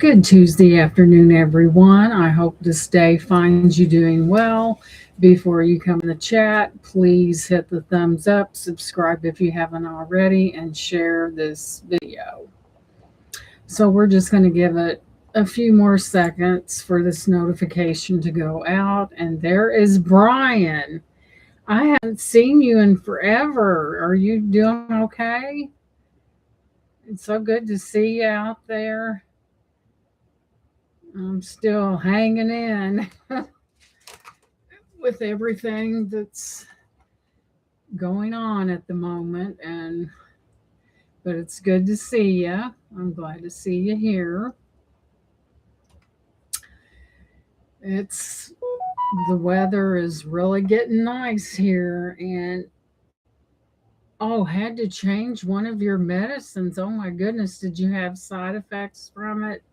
Good Tuesday afternoon, everyone. I hope this day finds you doing well. Before you come in the chat, please hit the thumbs up, subscribe if you haven't already, and share this video. So, we're just going to give it a few more seconds for this notification to go out. And there is Brian. I haven't seen you in forever. Are you doing okay? It's so good to see you out there. I'm still hanging in with everything that's going on at the moment, and but it's good to see you. I'm glad to see you here. It's the weather is really getting nice here, and oh, had to change one of your medicines. Oh my goodness, did you have side effects from it?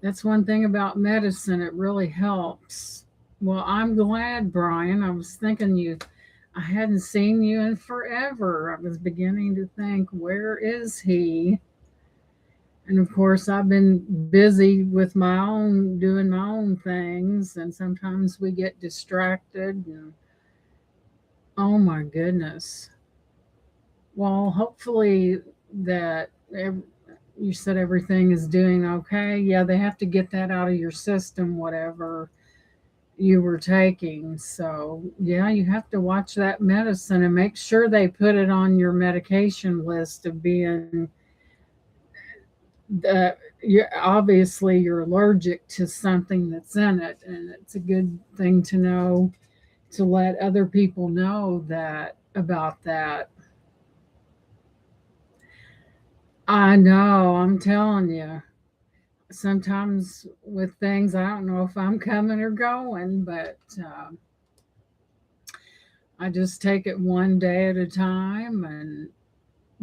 That's one thing about medicine, it really helps. Well, I'm glad, Brian. I was thinking I hadn't seen you in forever. I was beginning to think, where is he? And of course, I've been busy with doing my own things, and sometimes we get distracted. And oh my goodness. Well, hopefully that you said everything is doing okay. Yeah, they have to get that out of your system, whatever you were taking. So, yeah, you have to watch that medicine and make sure they put it on your medication list of being you're allergic to something that's in it, and it's a good thing to know to let other people know that about that. I know, I'm telling you. Sometimes with things, I don't know if I'm coming or going, but I just take it one day at a time and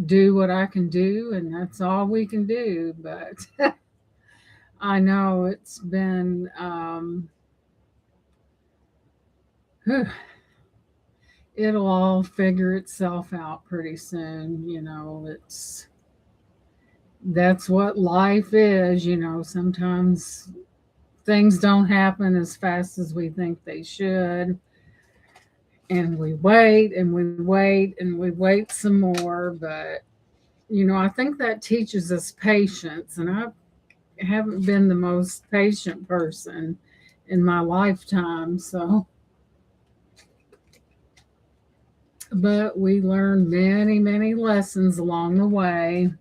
do what I can do, and that's all we can do. But I know it's been, whew, it'll all figure itself out pretty soon. That's what life is. Sometimes things don't happen as fast as we think they should. And we wait and we wait and we wait some more. But, I think that teaches us patience. And I haven't been the most patient person in my lifetime. So, but we learn many, many lessons along the way.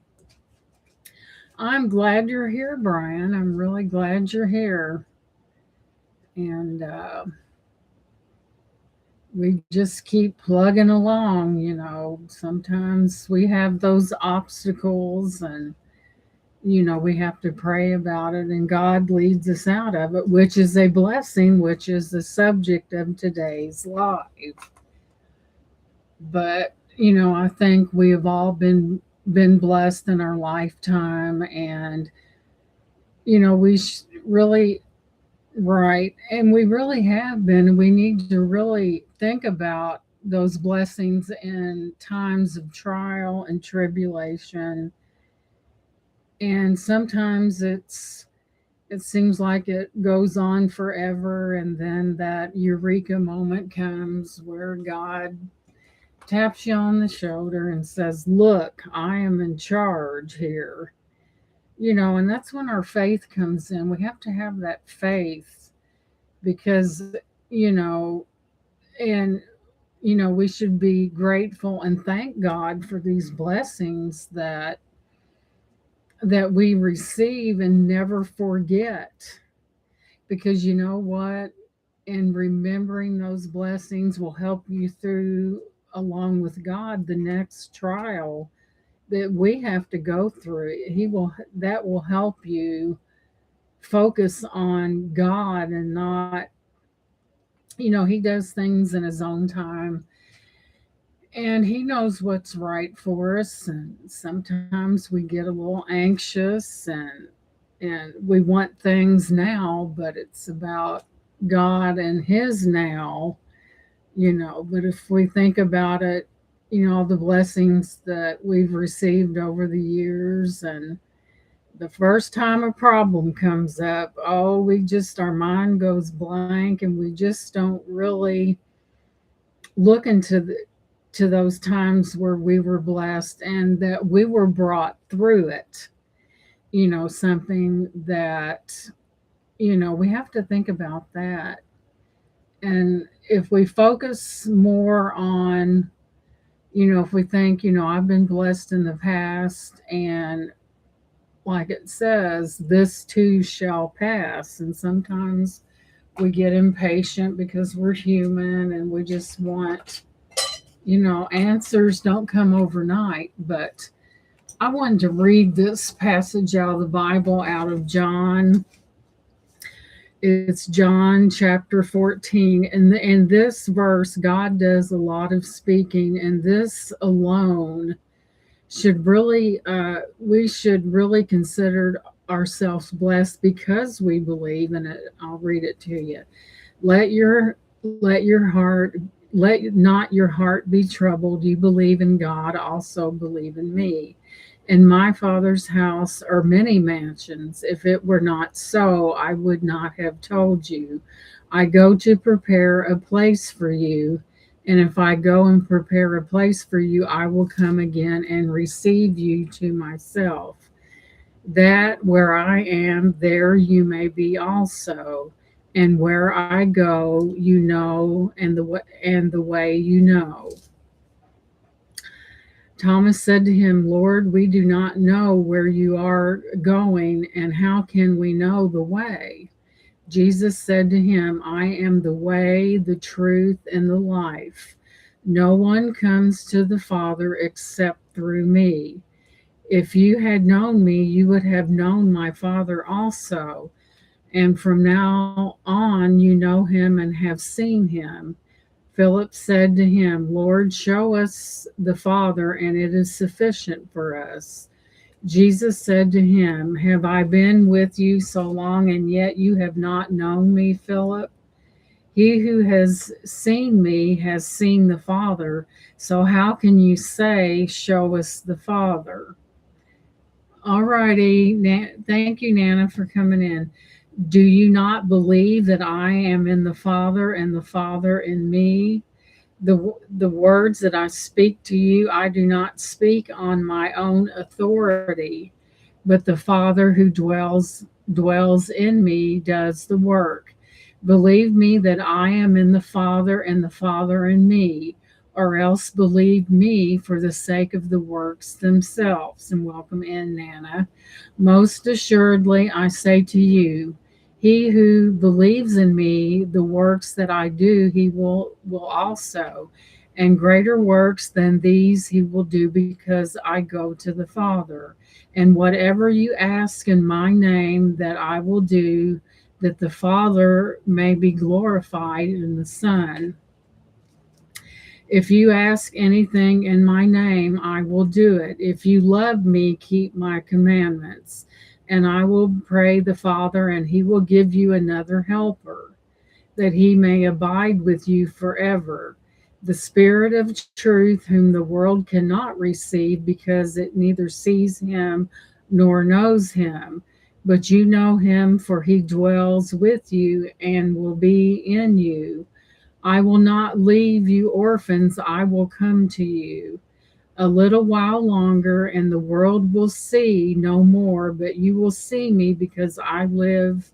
I'm glad you're here, Brian. I'm really glad you're here. And we just keep plugging along. Sometimes we have those obstacles, and we have to pray about it, and God leads us out of it, which is a blessing, which is the subject of today's live. But I think we have all been blessed in our lifetime, and we really, right, and we really have been, and we need to really think about those blessings in times of trial and tribulation. And sometimes it seems like it goes on forever, and then that eureka moment comes where God taps you on the shoulder and says, "Look, I am in charge here." And that's when our faith comes in. We have to have that faith, because you know and we should be grateful and thank God for these blessings that we receive, and never forget, because you know what, and remembering those blessings will help you through, along with God, the next trial that we have to go through. That will help you focus on God, and not, he does things in his own time, and he knows what's right for us. And sometimes we get a little anxious, and we want things now, but it's about God and his now. But if we think about it, all the blessings that we've received over the years, and The first time a problem comes up, oh, our mind goes blank and we just don't really look into to those times where we were blessed and that we were brought through it. Something that, we have to think about that. And if we focus more on, if we think, I've been blessed in the past, and like it says, this too shall pass. And sometimes we get impatient because we're human and we just want, answers don't come overnight. But I wanted to read this passage out of the Bible, out of John. It's John chapter 14. And in this verse, God does a lot of speaking, and this alone we should really consider ourselves blessed because we believe in it. I'll read it to you. Let not your heart be troubled. You believe in God, also believe in me. In my Father's house are many mansions. If it were not so, I would not have told you. I go to prepare a place for you. And if I go and prepare a place for you, I will come again and receive you to myself, that where I am, there you may be also. And where I go, you know, and the way you know. Thomas said to him, Lord, we do not know where you are going, and how can we know the way? Jesus said to him, I am the way, the truth, and the life. No one comes to the Father except through me. If you had known me, you would have known my Father also. And from now on, you know him and have seen him. Philip said to him, Lord, show us the Father, and it is sufficient for us. Jesus said to him, have I been with you so long, and yet you have not known me, Philip? He who has seen me has seen the Father. So how can you say, show us the Father? All righty. Thank you, Nana, for coming in. Do you not believe that I am in the Father and the Father in me? The words that I speak to you, I do not speak on my own authority, but the Father who dwells in me does the work. Believe me that I am in the Father and the Father in me, or else believe me for the sake of the works themselves. And welcome in, Nana. Most assuredly, I say to you, he who believes in me, the works that I do, he will also. And greater works than these he will do, because I go to the Father. And whatever you ask in my name, that I will do, that the Father may be glorified in the Son. If you ask anything in my name, I will do it. If you love me, keep my commandments. And I will pray the Father, and he will give you another helper, that he may abide with you forever. The Spirit of truth, whom the world cannot receive, because it neither sees him nor knows him. But you know him, for he dwells with you and will be in you. I will not leave you orphans, I will come to you. A little while longer, and the world will see no more, but you will see me, because I live.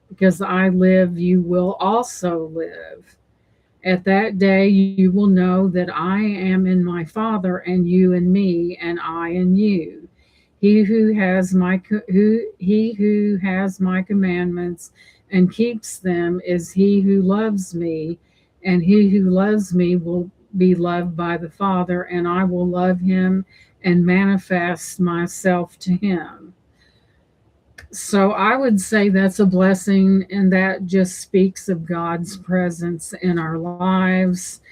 Because I live, you will also live. At that day, you will know that I am in my Father, and you in me, and I in you. He who has my commandments and keeps them is he who loves me, and he who loves me will be loved by the Father, and I will love him and manifest myself to him. So I would say that's a blessing, and that just speaks of God's presence in our lives,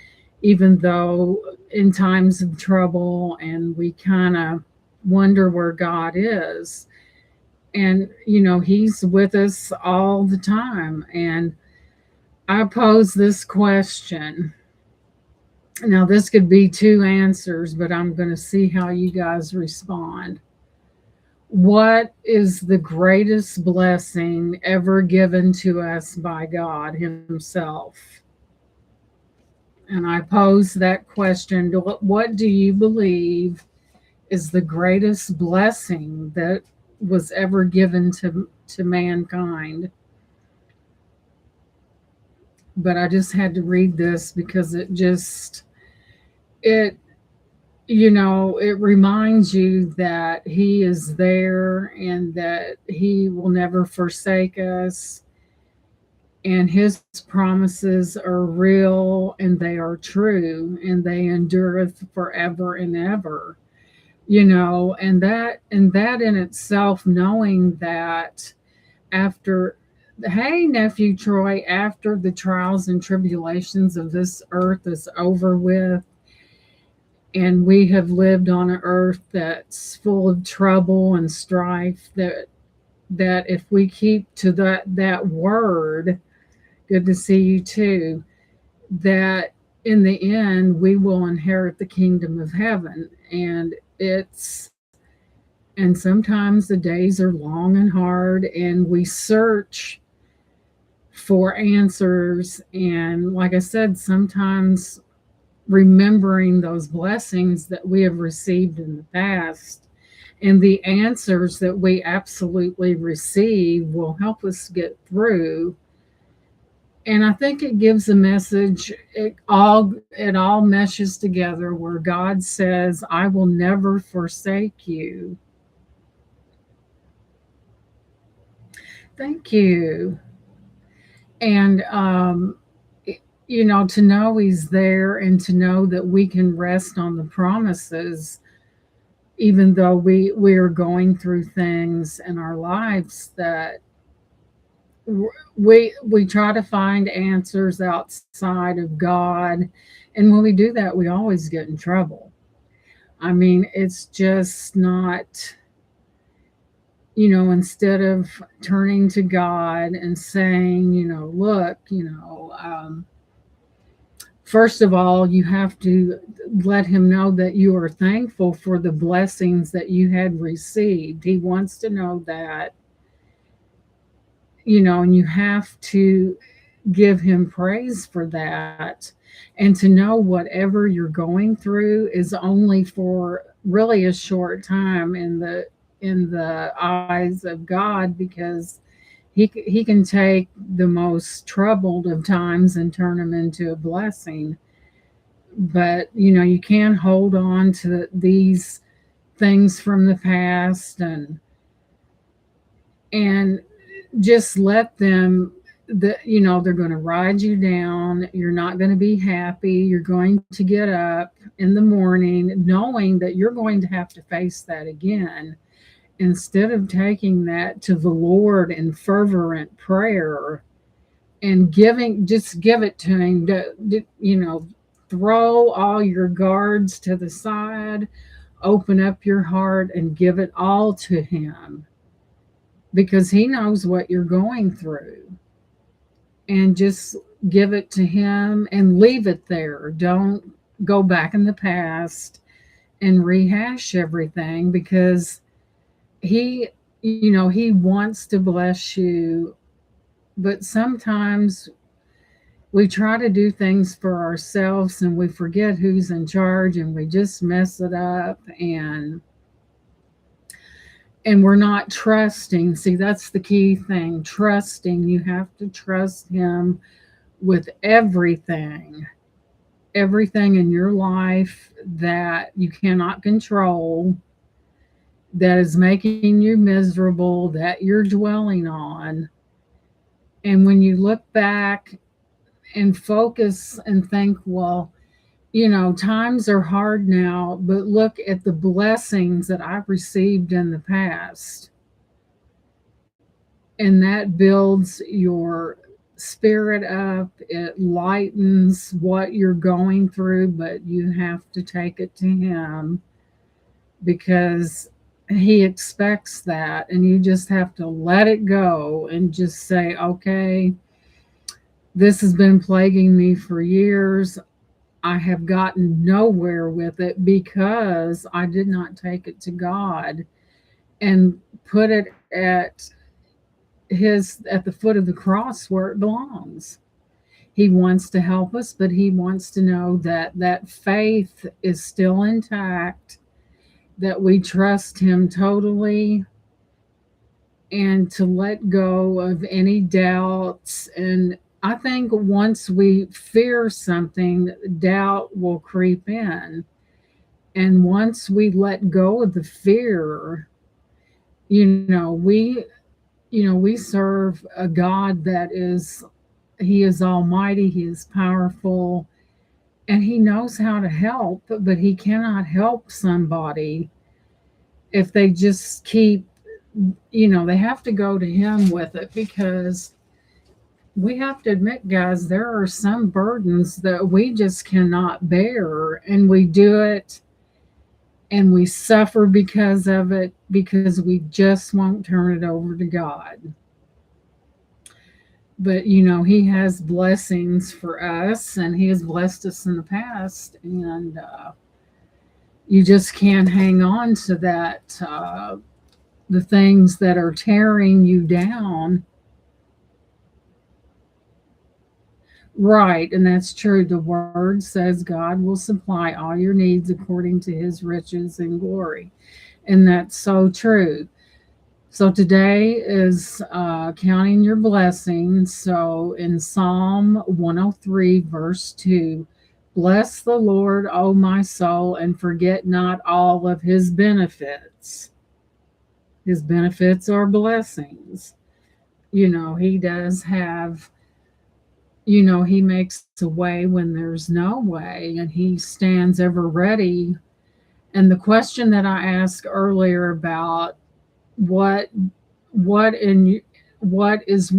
even though in times of trouble and we kind of wonder where God is. And, he's with us all the time. And I pose this question. Now, this could be two answers, but I'm going to see how you guys respond. What is the greatest blessing ever given to us by God Himself? And I pose that question, what do you believe is the greatest blessing that was ever given to mankind? But I just had to read this because it it reminds you that He is there and that He will never forsake us, and His promises are real and they are true and they endureth forever and ever. And that in itself, knowing that after, hey nephew Troy, after the trials and tribulations of this earth is over with, and we have lived on an earth that's full of trouble and strife, that if we keep to that word, good to see you too, that in the end we will inherit the kingdom of heaven. And sometimes the days are long and hard, and we search for answers. And like I said, sometimes remembering those blessings that we have received in the past and the answers that we absolutely receive will help us get through. And I think it gives a message. It all meshes together where God says, I will never forsake you. Thank you. And to know He's there and to know that we can rest on the promises, even though we are going through things in our lives that we try to find answers outside of God, and when we do that, we always get in trouble. I mean, it's just not, instead of turning to God and saying, look, first of all, you have to let Him know that you are thankful for the blessings that you had received. He wants to know that, and you have to give Him praise for that, and to know whatever you're going through is only for really a short time in the eyes of God, because He can take the most troubled of times and turn them into a blessing. But you can hold on to these things from the past, and just let them, they're going to ride you down. You're not going to be happy. You're going to get up in the morning knowing that you're going to have to face that again. Instead of taking that to the Lord in fervent prayer and just give it to Him. Throw all your guards to the side, open up your heart and give it all to Him, because He knows what you're going through. And just give it to Him and leave it there. Don't go back in the past and rehash everything, because He wants to bless you. But sometimes we try to do things for ourselves and we forget who's in charge, and we just mess it up, and we're not trusting. See, that's the key thing, trusting. You have to trust Him with everything in your life that you cannot control, that is making you miserable, that you're dwelling on. And when you look back and focus and think, well, times are hard now, but look at the blessings that I've received in the past. And that builds your spirit up. It lightens what you're going through, but you have to take it to Him, because He expects that. And you just have to let it go and just say, okay, this has been plaguing me for years. I have gotten nowhere with it because I did not take it to God. and put it at the foot of the cross where it belongs. He wants to help us, but he wants to know that that faith is still intact, that we trust him totally, and to let go of any doubts. And I think once we fear something, doubt will creep in. And once we let go of the fear, you know, we serve a God that is, he is almighty, he is powerful, and he knows how to help, but he cannot help somebody if they just keep, they have to go to him with it, because we have to admit, guys, there are some burdens that we just cannot bear, and we do it and we suffer because of it, because we just won't turn it over to God. But he has blessings for us, and he has blessed us in the past, and you just can't hang on to that, the things that are tearing you down. Right, and that's true. The word says God will supply all your needs according to his riches and glory. And that's so true. So today is counting your blessings. So in Psalm 103, verse 2, bless the Lord, O my soul, and forget not all of his benefits. His benefits are blessings. He does have, he makes a way when there's no way, and he stands ever ready. And the question that I asked earlier about what what in what is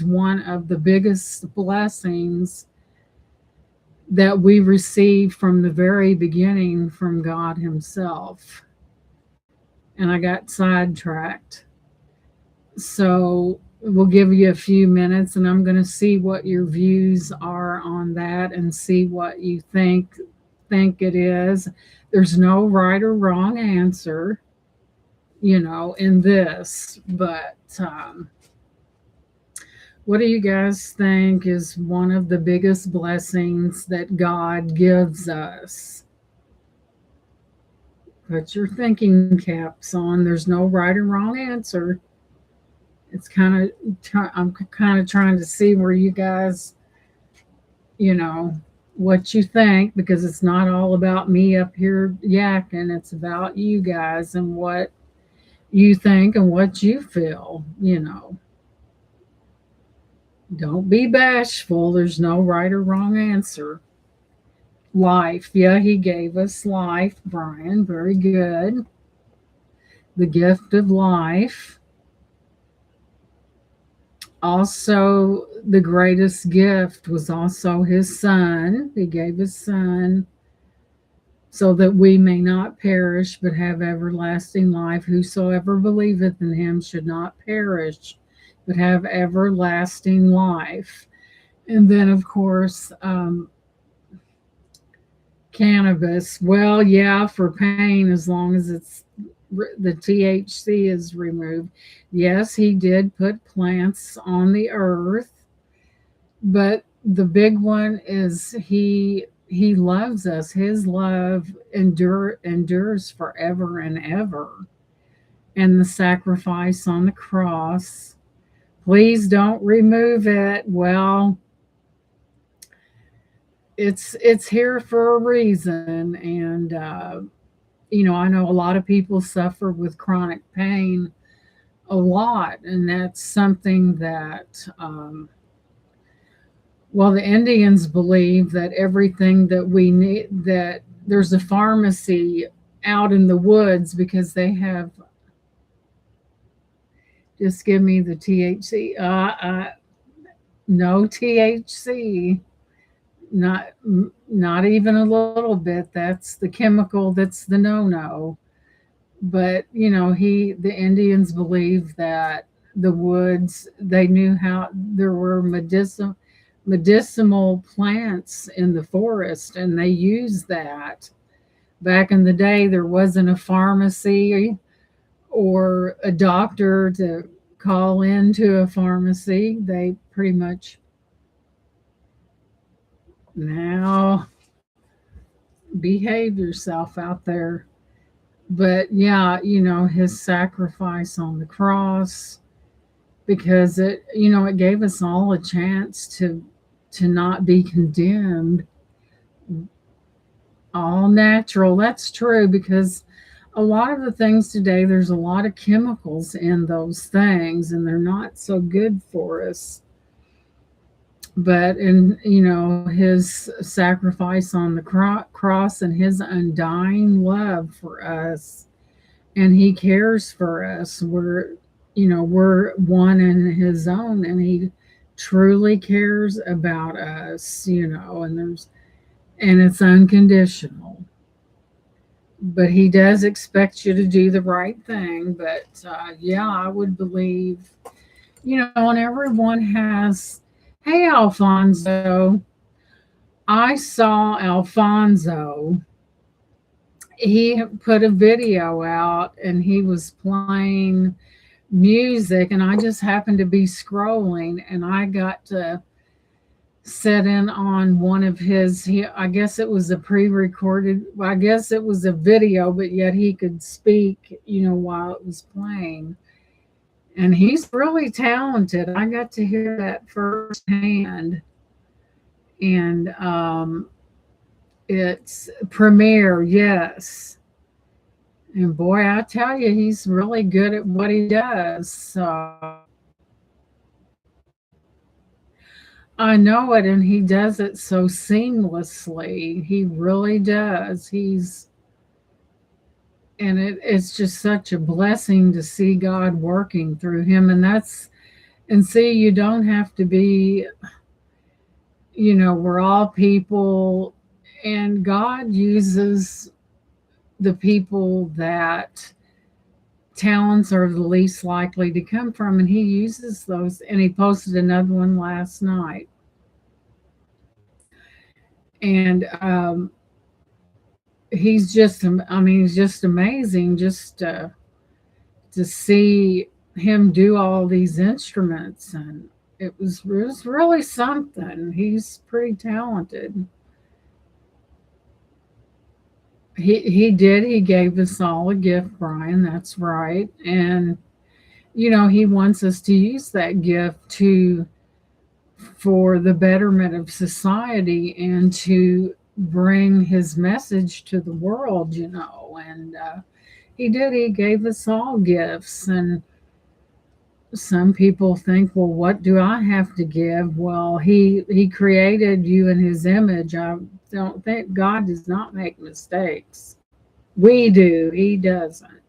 one of the biggest blessings that we receive from the very beginning from God himself. And I got sidetracked. So we'll give you a few minutes, and I'm going to see what your views are on that and see what you think it is. There's no right or wrong answer, in this, but what do you guys think is one of the biggest blessings that God gives us? Put your thinking caps on. There's no right or wrong answer. It's I'm kind of trying to see where you guys, you know, what you think, because it's not all about me up here yakking. It's about you guys and what you think and what you feel. Don't be bashful. There's no right or wrong answer. Life. Yeah, he gave us life, Brian. Very good. The gift of life. Also, the greatest gift was also his son. He gave his son so that we may not perish but have everlasting life. Whosoever believeth in him should not perish but have everlasting life. And then, of course, cannabis. Well, yeah, for pain, as long as the THC is removed. Yes, he did put plants on the earth, but the big one is he loves us. His love endures forever and ever. And the sacrifice on the cross. Please don't remove it. Well, it's here for a reason, and I know a lot of people suffer with chronic pain a lot, and that's something that well, the Indians believe that everything that we need, that there's a pharmacy out in the woods, because they have, just give me the THC. No THC, not not even a little bit. That's the chemical. That's the no. But the Indians believed that the woods, they knew how there were medicinal plants in the forest, and they used that. Back in the day, there wasn't a pharmacy or a doctor to call into a pharmacy. They pretty much now behave yourself out there. But yeah, his sacrifice on the cross, because it gave us all a chance to not be condemned. All natural. That's true, because a lot of the things today, there's a lot of chemicals in those things, and they're not so good for us. But in his sacrifice on the cross and his undying love for us, and he cares for us. We're one in his own, and he truly cares about us. And it's unconditional. But he does expect you to do the right thing. But yeah, I would believe, and everyone has. Hey, Alfonso. I saw Alfonso. He put a video out and he was playing music, and I just happened to be scrolling and I got to set in on one of his. I guess it was a pre-recorded. Well, I guess it was a video, but yet he could speak, while it was playing. And he's really talented. I got to hear that firsthand. And it's Premiere, yes. And boy, I tell you, he's really good at what he does. So I know it, and he does it so seamlessly. He really does. It's just such a blessing to see God working through him. And see, you don't have to be, we're all people, and God uses the people that talents are the least likely to come from, and he uses those. And he posted another one last night. And he's just amazing, just to see him do all these instruments. And it was really something. He's pretty talented. He gave us all a gift, Brian. That's right. And he wants us to use that gift to for the betterment of society and to bring his message to the world. And he gave us all gifts. And some people think, well, what do I have to give? Well, he created you in his image. I don't think God does not make mistakes. We do, he doesn't.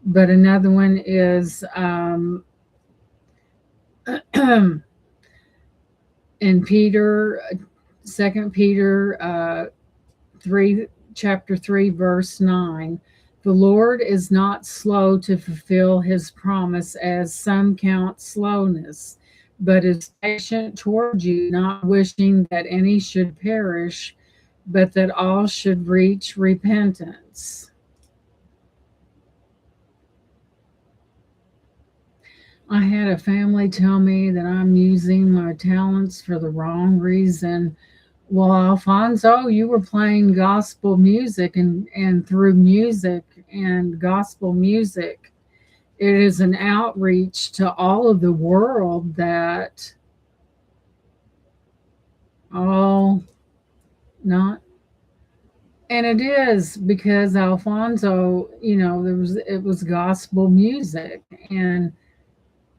But another one is in Peter, 2 Peter 3, chapter 3, verse 9. The Lord is not slow to fulfill his promise, as some count slowness, but is patient toward you, not wishing that any should perish, but that all should reach repentance. I had a family tell me that I'm using my talents for the wrong reason. Well, Alfonso, you were playing gospel music, and through music and gospel music, it is an outreach to all of the world that all not. And it is, because Alfonso, it was gospel music. And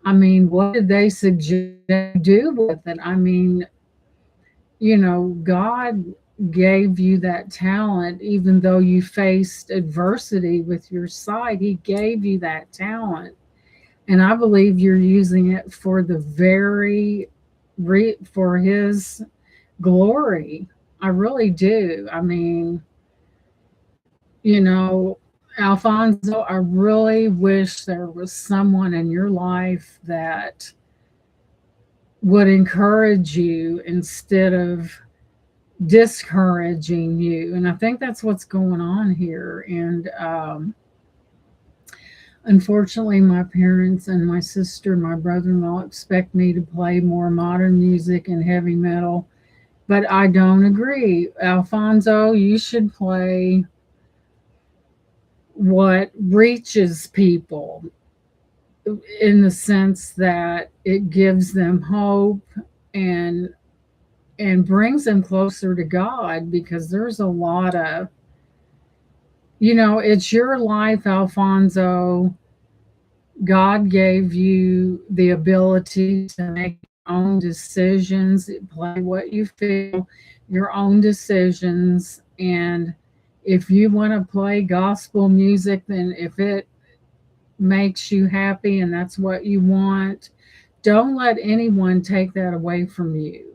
I mean, what did they suggest do with it? I mean, God gave you that talent, even though you faced adversity with your sight. He gave you that talent. And I believe you're using it for the for his glory. I really do. I mean, Alfonso, I really wish there was someone in your life that would encourage you instead of discouraging you. And I think that's what's going on here. And Unfortunately, my parents and my sister, my brother-in-law expect me to play more modern music and heavy metal, but I don't agree. Alfonso, you should play what reaches people in the sense that it gives them hope and brings them closer to God, because there's a lot of, it's your life, Alfonso. God gave you the ability to make your own decisions, play what you feel, your own decisions. And if you want to play gospel music, then if it makes you happy and that's what you want, don't let anyone take that away from you.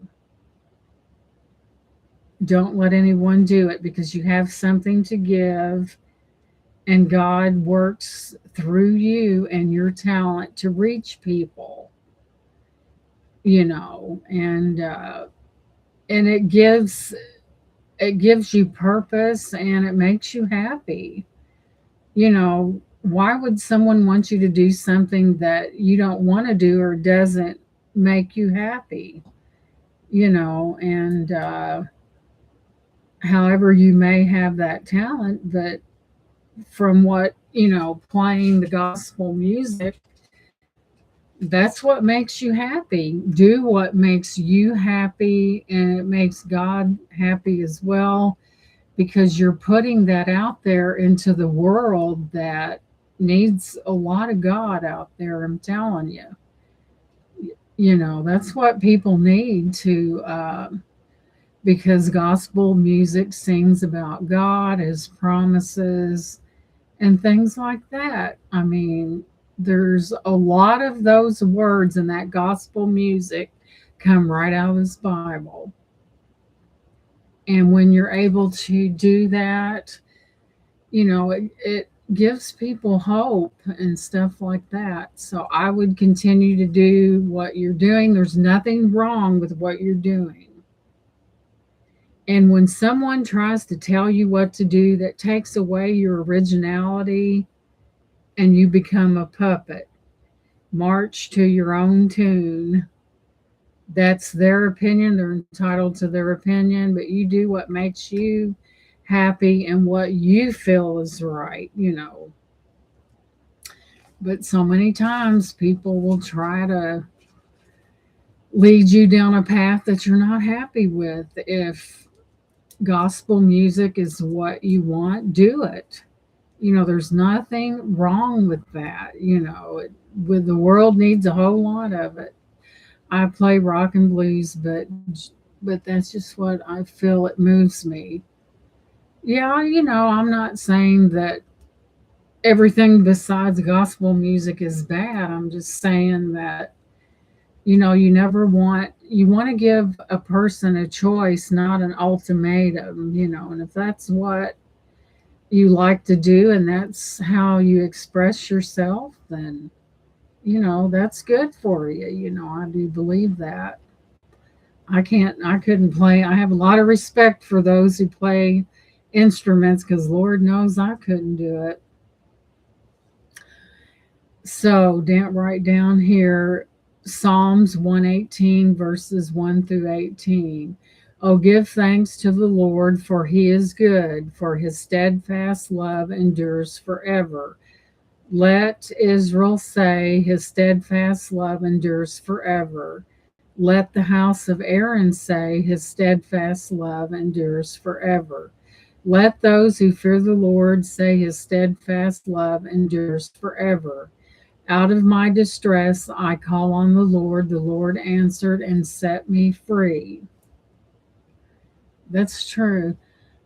Don't let anyone do it, because you have something to give, and God works through you and your talent to reach people, and it gives you purpose and it makes you happy. Why would someone want you to do something that you don't want to do or doesn't make you happy? And however, you may have that talent, but from what, playing the gospel music, that's what makes you happy. Do what makes you happy, and it makes God happy as well, because you're putting that out there into the world that needs a lot of God out there. I'm telling you, that's what people need to, because gospel music sings about God, His promises, and things like that. I mean, there's a lot of those words in that gospel music come right out of this Bible. And when you're able to do that, it gives people hope and stuff like that. So I would continue to do what you're doing. There's nothing wrong with what you're doing. And when someone tries to tell you what to do, that takes away your originality and you become a puppet. March to your own tune. That's their opinion. They're entitled to their opinion, but you do what makes you happy and what you feel is right. But so many times people will try to lead you down a path that you're not happy with. If gospel music is what you want, do it. There's nothing wrong with that. With the world needs a whole lot of it. I play rock and blues, but that's just what I feel. It moves me. Yeah, I'm not saying that everything besides gospel music is bad. I'm just saying that you want to give a person a choice, not an ultimatum. And if that's what you like to do and that's how you express yourself, then that's good for you. I do believe that. I couldn't play. I have a lot of respect for those who play instruments, because Lord knows I couldn't do it. So right down here, Psalms 118, verses 1 through 18. Oh, give thanks to the Lord, for he is good, for his steadfast love endures forever. Let Israel say, his steadfast love endures forever. Let the house of Aaron say, his steadfast love endures forever. Let those who fear the Lord say, his steadfast love endures forever. Out of my distress, I call on the Lord. The Lord answered and set me free. That's true.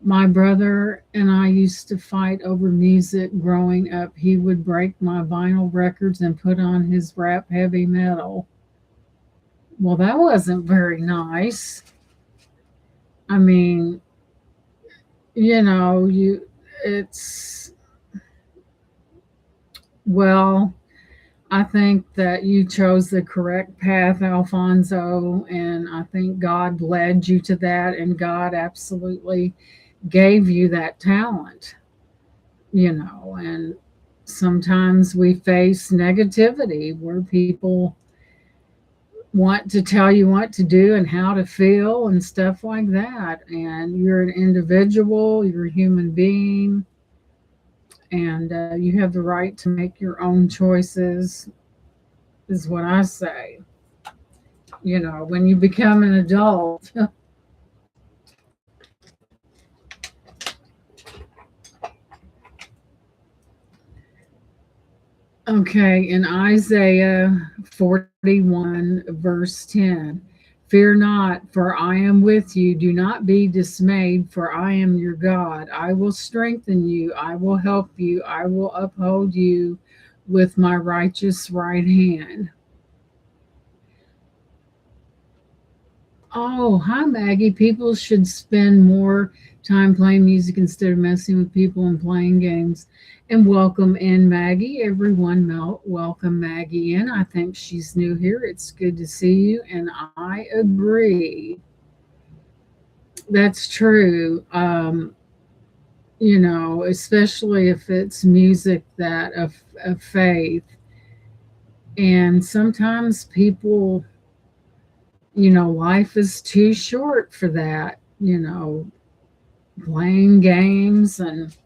My brother and I used to fight over music growing up. He would break my vinyl records and put on his rap heavy metal. Well, that wasn't very nice. I mean, it's, well, I think that you chose the correct path, Alfonso, and I think God led you to that, and God absolutely gave you that talent, and Sometimes we face negativity where people want to tell you what to do and how to feel and stuff like that. And you're an individual, you're a human being, and you have the right to make your own choices, is what I say. When you become an adult. Okay, in Isaiah 41, verse 10, fear not, for I am with you. Do not be dismayed, for I am your God. I will strengthen you. I will help you. I will uphold you with my righteous right hand. Oh, hi, Maggie. People should spend more time playing music instead of messing with people and playing games. And welcome in, Maggie. Everyone, welcome Maggie in. I think she's new here. It's good to see you. And I agree. That's true. Especially if it's music that of faith. And sometimes people, life is too short for that, playing games, and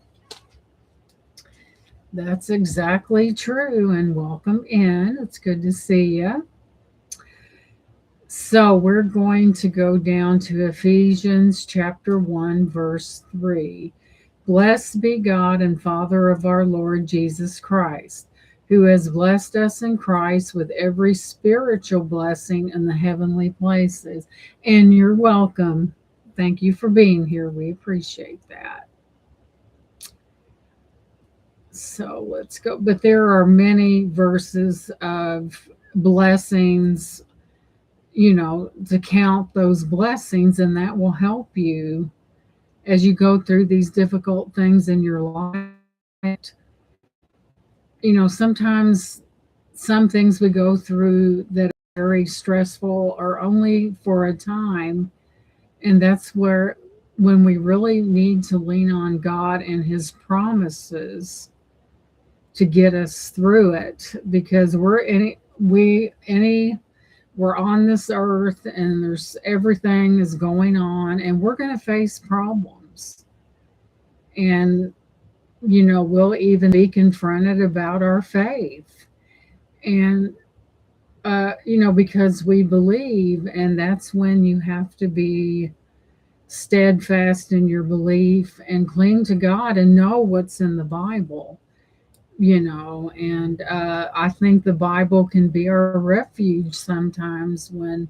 that's exactly true. And welcome in. It's good to see you. So we're going to go down to Ephesians chapter 1, verse 3. Blessed be God and Father of our Lord Jesus Christ, who has blessed us in Christ with every spiritual blessing in the heavenly places. And you're welcome. Thank you for being here. We appreciate that. So let's go. But there are many verses of blessings, to count those blessings, and that will help you as you go through these difficult things in your life. Sometimes some things we go through that are very stressful are only for a time. And that's when we really need to lean on God and His promises to get us through it, because we're on this earth, and there's everything is going on, and we're going to face problems. And we'll even be confronted about our faith. And because we believe, and that's when you have to be steadfast in your belief and cling to God and know what's in the Bible. And I think the Bible can be our refuge sometimes when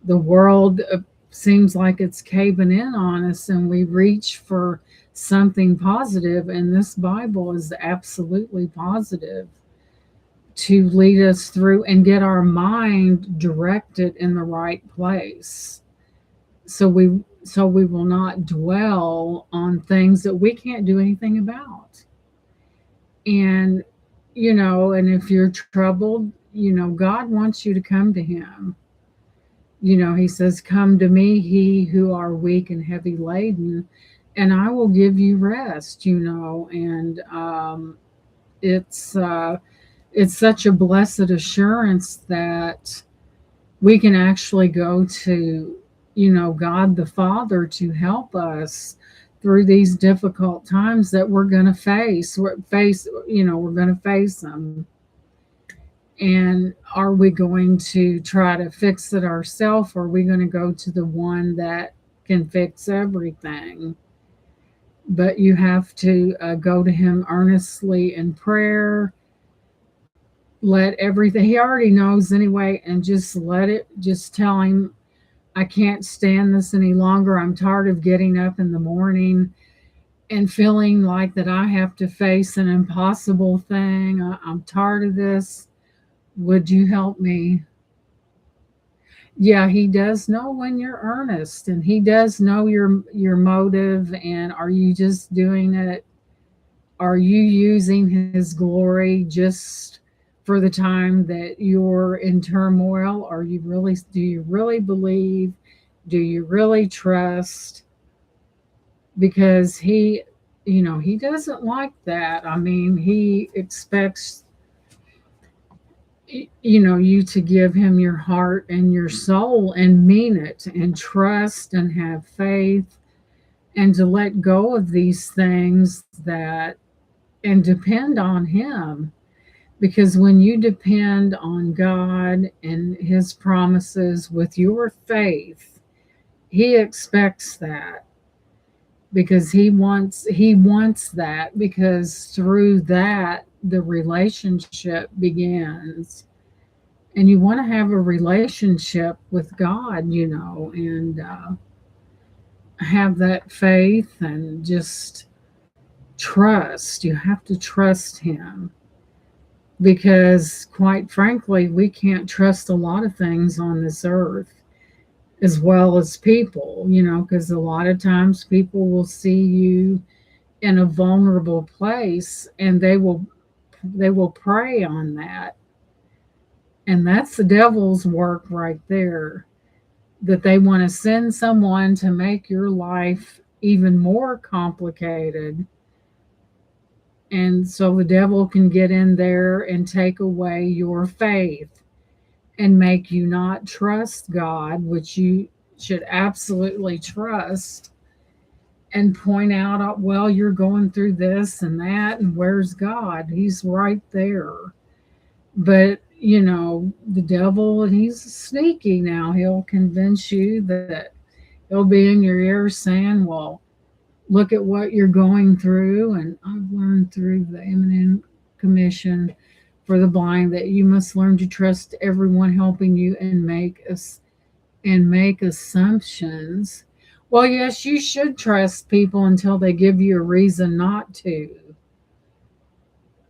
the world seems like it's caving in on us, and we reach for something positive, and this Bible is absolutely positive to lead us through and get our mind directed in the right place, so we will not dwell on things that we can't do anything about. And and if you're troubled, God wants you to come to Him. He says, come to me, he who are weak and heavy laden, and I will give you rest. And it's such a blessed assurance that we can actually go to God the Father to help us through these difficult times that we're going to we're going to face them. And are we going to try to fix it ourselves, or are we going to go to the one that can fix everything? But you have to go to Him earnestly in prayer. Let everything, He already knows anyway, and just tell Him, I can't stand this any longer. I'm tired of getting up in the morning and feeling like that I have to face an impossible thing. I'm tired of this. Would you help me? Yeah, He does know when you're earnest, and He does know your motive. And are you just doing it? Are you using His glory just for the time that you're in turmoil? Do you really believe? Do you really trust? Because he doesn't like that. I mean, he expects you to give him your heart and your soul and mean it and trust and have faith and to let go of these things that and depend on him, because when you depend on God and his promises with your faith, he expects that, because he wants that, because through that the relationship begins. And you want to have a relationship with God, and have that faith and just trust. You have to trust him, because quite frankly we can't trust a lot of things on this earth, as well as people, because a lot of times people will see you in a vulnerable place and they will prey on that. And that's the devil's work right there, that they want to send someone to make your life even more complicated. And so the devil can get in there and take away your faith and make you not trust God, which you should absolutely trust, and point out, well, you're going through this and that, and where's God? He's right there. But, the devil, he's sneaky now. He'll convince you that he'll be in your ear saying, well, look at what you're going through. And I've learned through the Eminent Commission for the Blind that you must learn to trust everyone helping you and make assumptions. Well, yes, you should trust people until they give you a reason not to,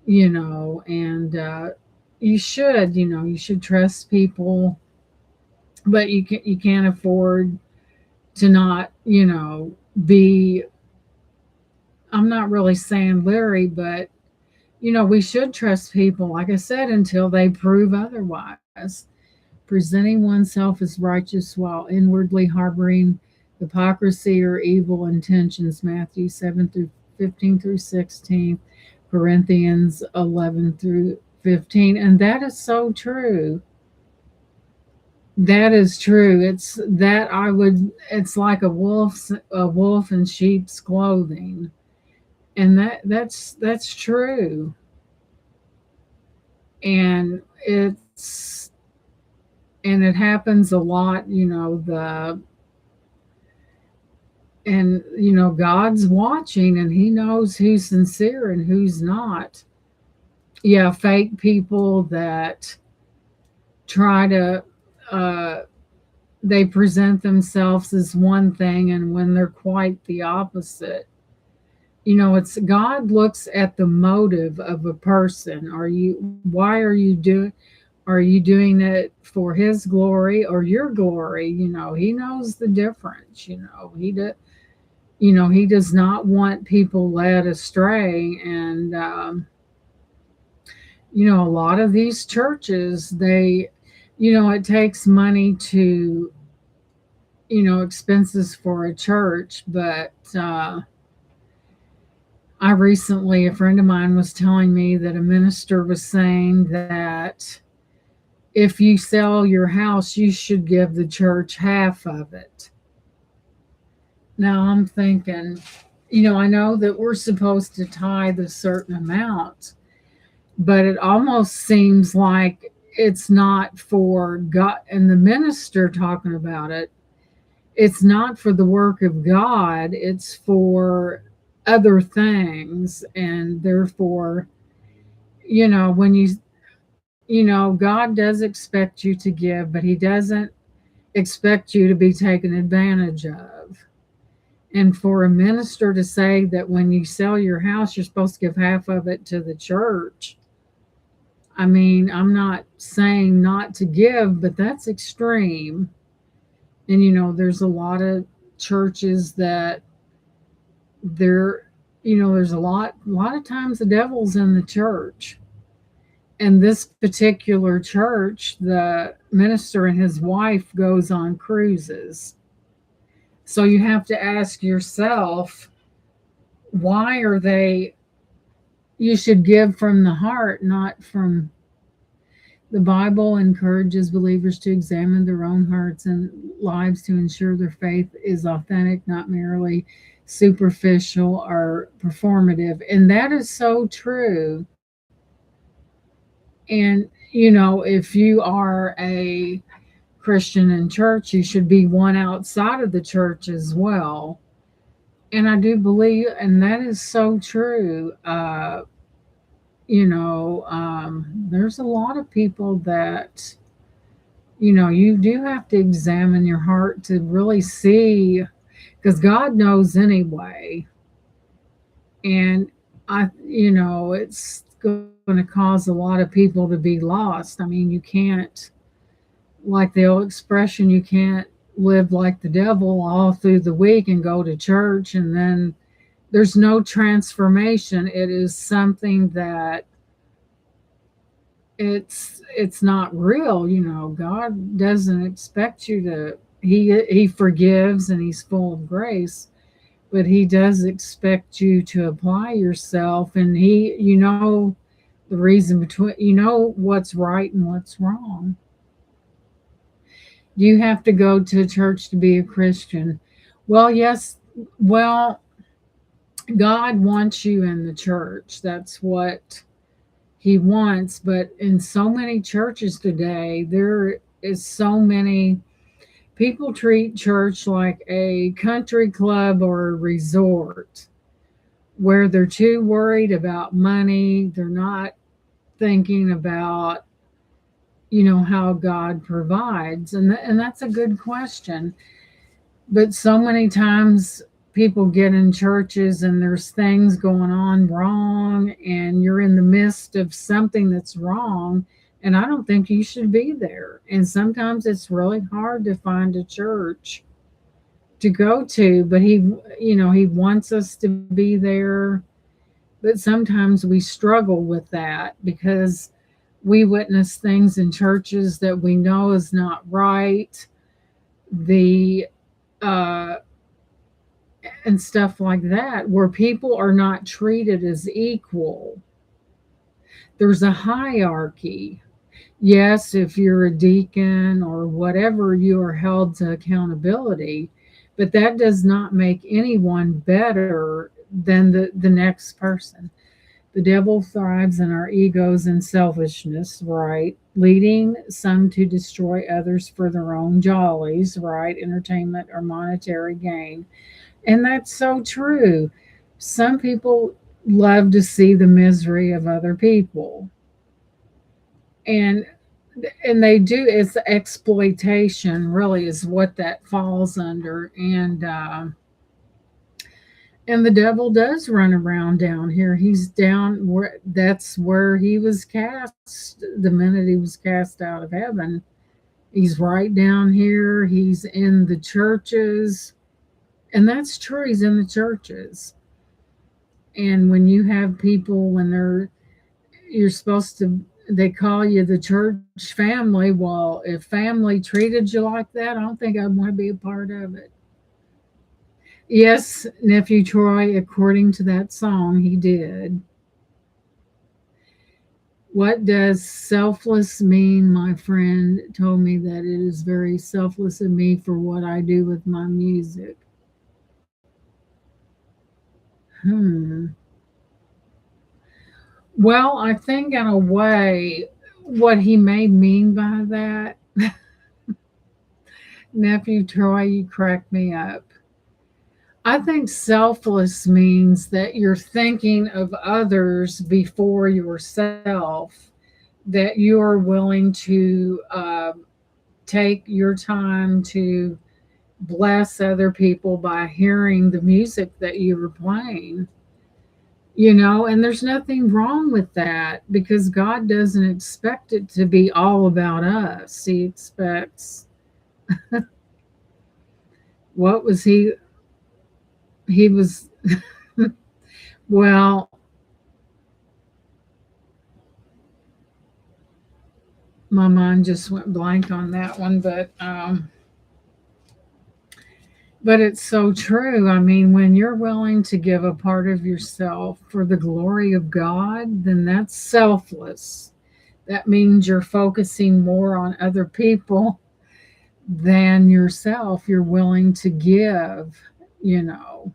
and you should trust people, but you can't afford to not, be. I'm not really saying leery, but we should trust people, like I said, until they prove otherwise. Presenting oneself as righteous while inwardly harboring hypocrisy or evil intentions. Matthew 7 through 15 through 16, Corinthians 11 through 15. And that is so true. That is true. It's like a wolf in sheep's clothing. And that's true. And it happens a lot, God's watching and he knows who's sincere and who's not. Yeah, fake people that try to uh they present themselves as one thing, and when they're quite the opposite. It's God looks at the motive of a person. Why are you doing it for his glory or your glory? He knows the difference. He does not want people led astray. And a lot of these churches, it takes money to, expenses for a church. But a friend of mine was telling me that a minister was saying that if you sell your house, you should give the church half of it. Now I'm thinking, I know that we're supposed to tithe a certain amount, but it almost seems like it's not for God. And the minister talking about it's not for the work of God, it's for other things. And therefore, when God does expect you to give, but he doesn't expect you to be taken advantage of. And for a minister to say that when you sell your house, you're supposed to give half of it to the church. I mean, I'm not saying not to give, but that's extreme. And there's a lot of churches that there's a lot of times the devil's in the church. And this particular church, the minister and his wife goes on cruises. So you have to ask yourself, Why are they? You should give from the heart, not from. The Bible encourages believers to examine their own hearts and lives to ensure their faith is authentic, not merely superficial or performative. And that is so true. And, if you are a Christian in church, you should be one outside of the church as well. And I do believe, and that is so true. There's a lot of people that, you do have to examine your heart to really see, because God knows anyway. And it's going to cause a lot of people to be lost. I mean, you can't, like the old expression, you can't live like the devil all through the week and go to church and then there's no transformation. It is something that it's not real. God doesn't expect you to. He forgives and he's full of grace, but he does expect you to apply yourself, and the reason between, what's right and what's wrong. You have to go to church to be a Christian. Well, yes. Well, God wants you in the church. That's what he wants. But in so many churches today, there is so many people treat church like a country club or a resort where they're too worried about money. They're not thinking about, how God provides. And that's a good question. But so many times people get in churches and there's things going on wrong, and you're in the midst of something that's wrong. And I don't think you should be there. And sometimes it's really hard to find a church to go to, but he wants us to be there. But sometimes we struggle with that because we witness things in churches that we know is not right. The uh, and stuff like that, where people are not treated as equal. There's a hierarchy. Yes, if you're a deacon or whatever, you are held to accountability, but that does not make anyone better than the next person. The devil thrives in our egos and selfishness, right? Leading some to destroy others for their own jollies, right? Entertainment or monetary gain. And that's so true. Some people love to see the misery of other people. And they do. It's exploitation, really, is what that falls under. And the devil does run around down here. He's down where, that's where he was cast the minute he was cast out of heaven. He's right down here. He's in the churches. And that's true. He's in the churches. And when you have people, you're supposed to, they call you the church family. Well, if family treated you like that, I don't think I'd want to be a part of it. Yes, nephew Troy, according to that song, he did. What does selfless mean? My friend told me that it is very selfless of me for what I do with my music. Hmm. Well, I think in a way, what he may mean by that, nephew Troy, you crack me up. I think selfless means that you're thinking of others before yourself, that you're willing to take your time to bless other people by hearing the music that you were playing. And there's nothing wrong with that because God doesn't expect it to be all about us. He expects, what was he was, well, my mind just went blank on that one, but But it's so true. I mean, when you're willing to give a part of yourself for the glory of God, then that's selfless. That means you're focusing more on other people than yourself. You're willing to give, you know.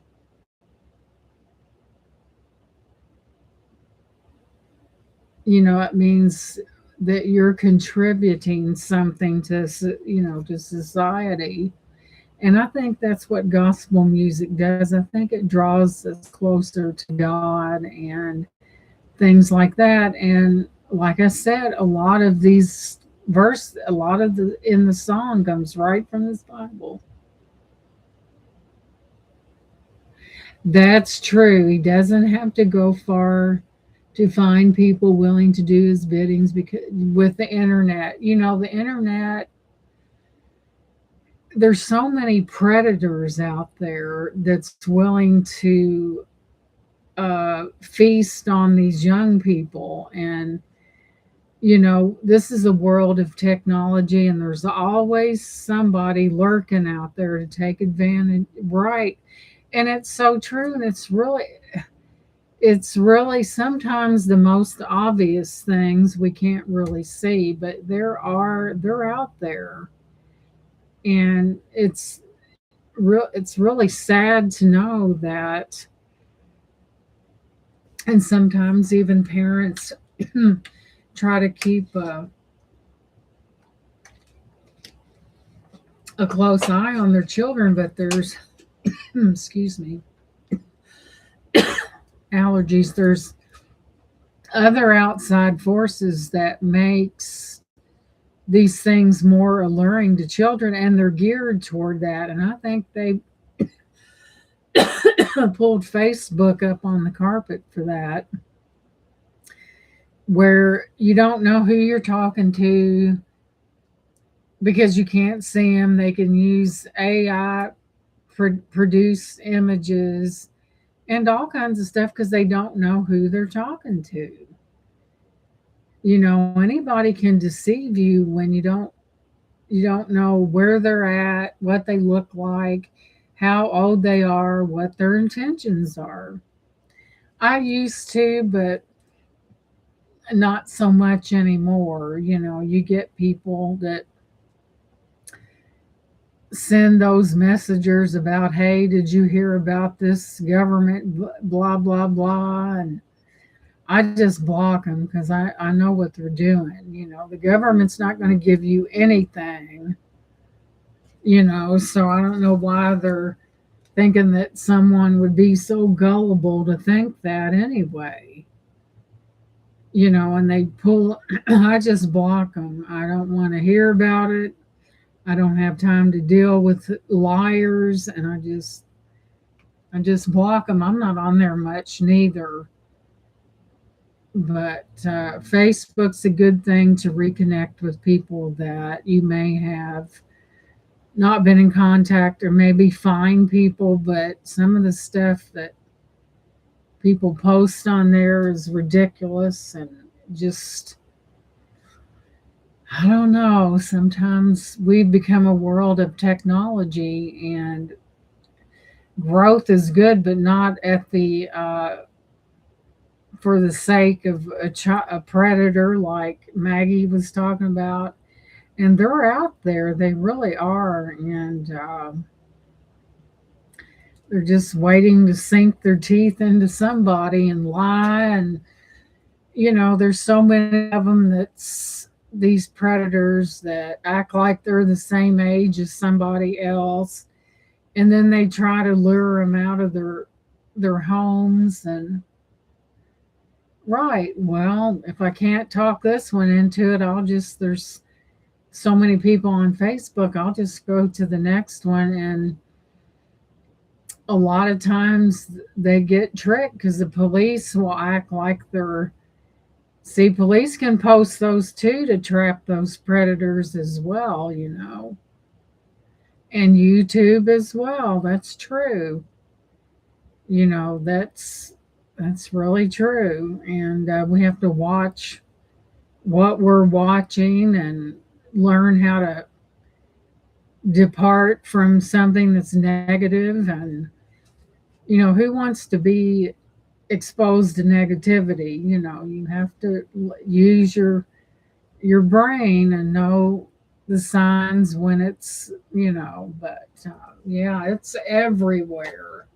It means that you're contributing something to, to society. And I think that's what gospel music does. I think it draws us closer to God and things like that. And like I said, a lot of the in the song comes right from this Bible. That's true. He doesn't have to go far to find people willing to do his biddings, because with the internet, the internet, there's so many predators out there that's willing to feast on these young people. And this is a world of technology, and there's always somebody lurking out there to take advantage. Right. And it's so true. And it's really sometimes the most obvious things we can't really see, but they're out there. And it's really sad to know that. And sometimes even parents try to keep a close eye on their children, but there's excuse me, allergies. There's other outside forces that makes these things more alluring to children, and they're geared toward that. And I think they pulled Facebook up on the carpet for that, where you don't know who you're talking to because you can't see them. They can use AI, produce images and all kinds of stuff because they don't know who they're talking to. Anybody can deceive you when you don't know where they're at, what they look like, how old they are, what their intentions are. I used to, but not so much anymore. You get people that send those messengers about, hey, did you hear about this government blah blah blah, and I just block them because I know what they're doing. The government's not going to give you anything. So I don't know why they're thinking that someone would be so gullible to think that anyway. And they pull, I just block them. I don't want to hear about it. I don't have time to deal with liars, and I just block them. I'm not on there much neither. But Facebook's a good thing to reconnect with people that you may have not been in contact, or maybe find people, but some of the stuff that people post on there is ridiculous. And just, I don't know, sometimes we've become a world of technology, and growth is good, but not at the for the sake of a predator like Maggie was talking about. And they're out there, they really are. And they're just waiting to sink their teeth into somebody and lie. And there's so many of them, that's these predators that act like they're the same age as somebody else, and then they try to lure them out of their homes. And right, well, if I can't talk this one into it, there's so many people on Facebook, I'll just go to the next one. And a lot of times they get tricked because the police will act like they're. See, police can post those too to trap those predators as well. And YouTube as well. That's true. That's really true. And we have to watch what we're watching and learn how to depart from something that's negative. And who wants to be exposed to negativity? You have to use your brain and know the signs when it's, but yeah, it's everywhere.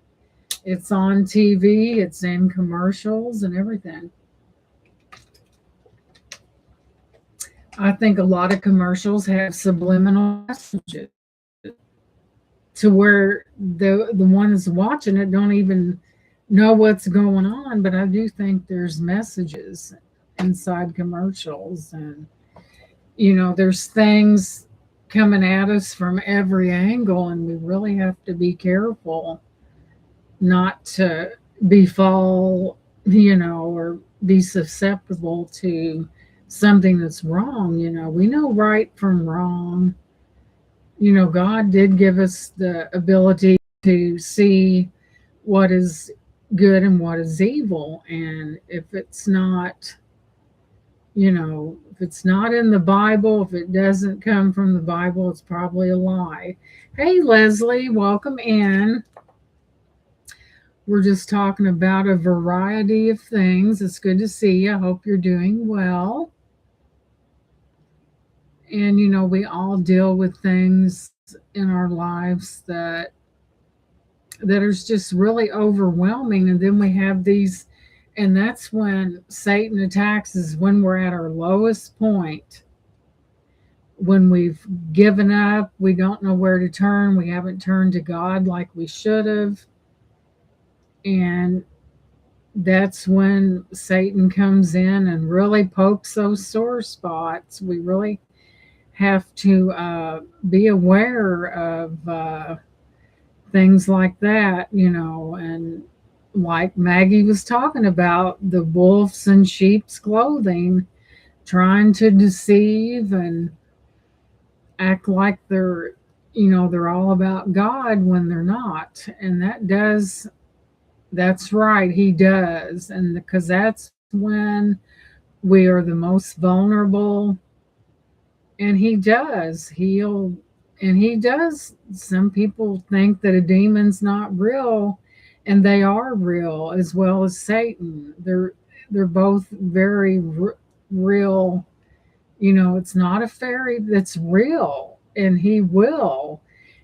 It's on TV, it's in commercials and everything. I think a lot of commercials have subliminal messages to where the ones watching it don't even know what's going on. But I do think there's messages inside commercials, and there's things coming at us from every angle, and we really have to be careful not to befall, or be susceptible to something that's wrong. We know right from wrong. God did give us the ability to see what is good and what is evil. And if it's not in the Bible, if it doesn't come from the Bible, it's probably a lie. Hey, Leslie, welcome in. We're just talking about a variety of things. It's good to see you. I hope you're doing well. And, we all deal with things in our lives that is just really overwhelming. And then we have these, and that's when Satan attacks, is when we're at our lowest point, when we've given up, we don't know where to turn, we haven't turned to God like we should have. And that's when Satan comes in and really pokes those sore spots. We really have to be aware of things like that, and like Maggie was talking about, the wolves in sheep's clothing, trying to deceive and act like they're all about God when they're not. And that's right, he does. And because that's when we are the most vulnerable. And he does. Some people think that a demon's not real, and they are real, as well as Satan. They're both very real. It's not a fairy, that's real, and he will.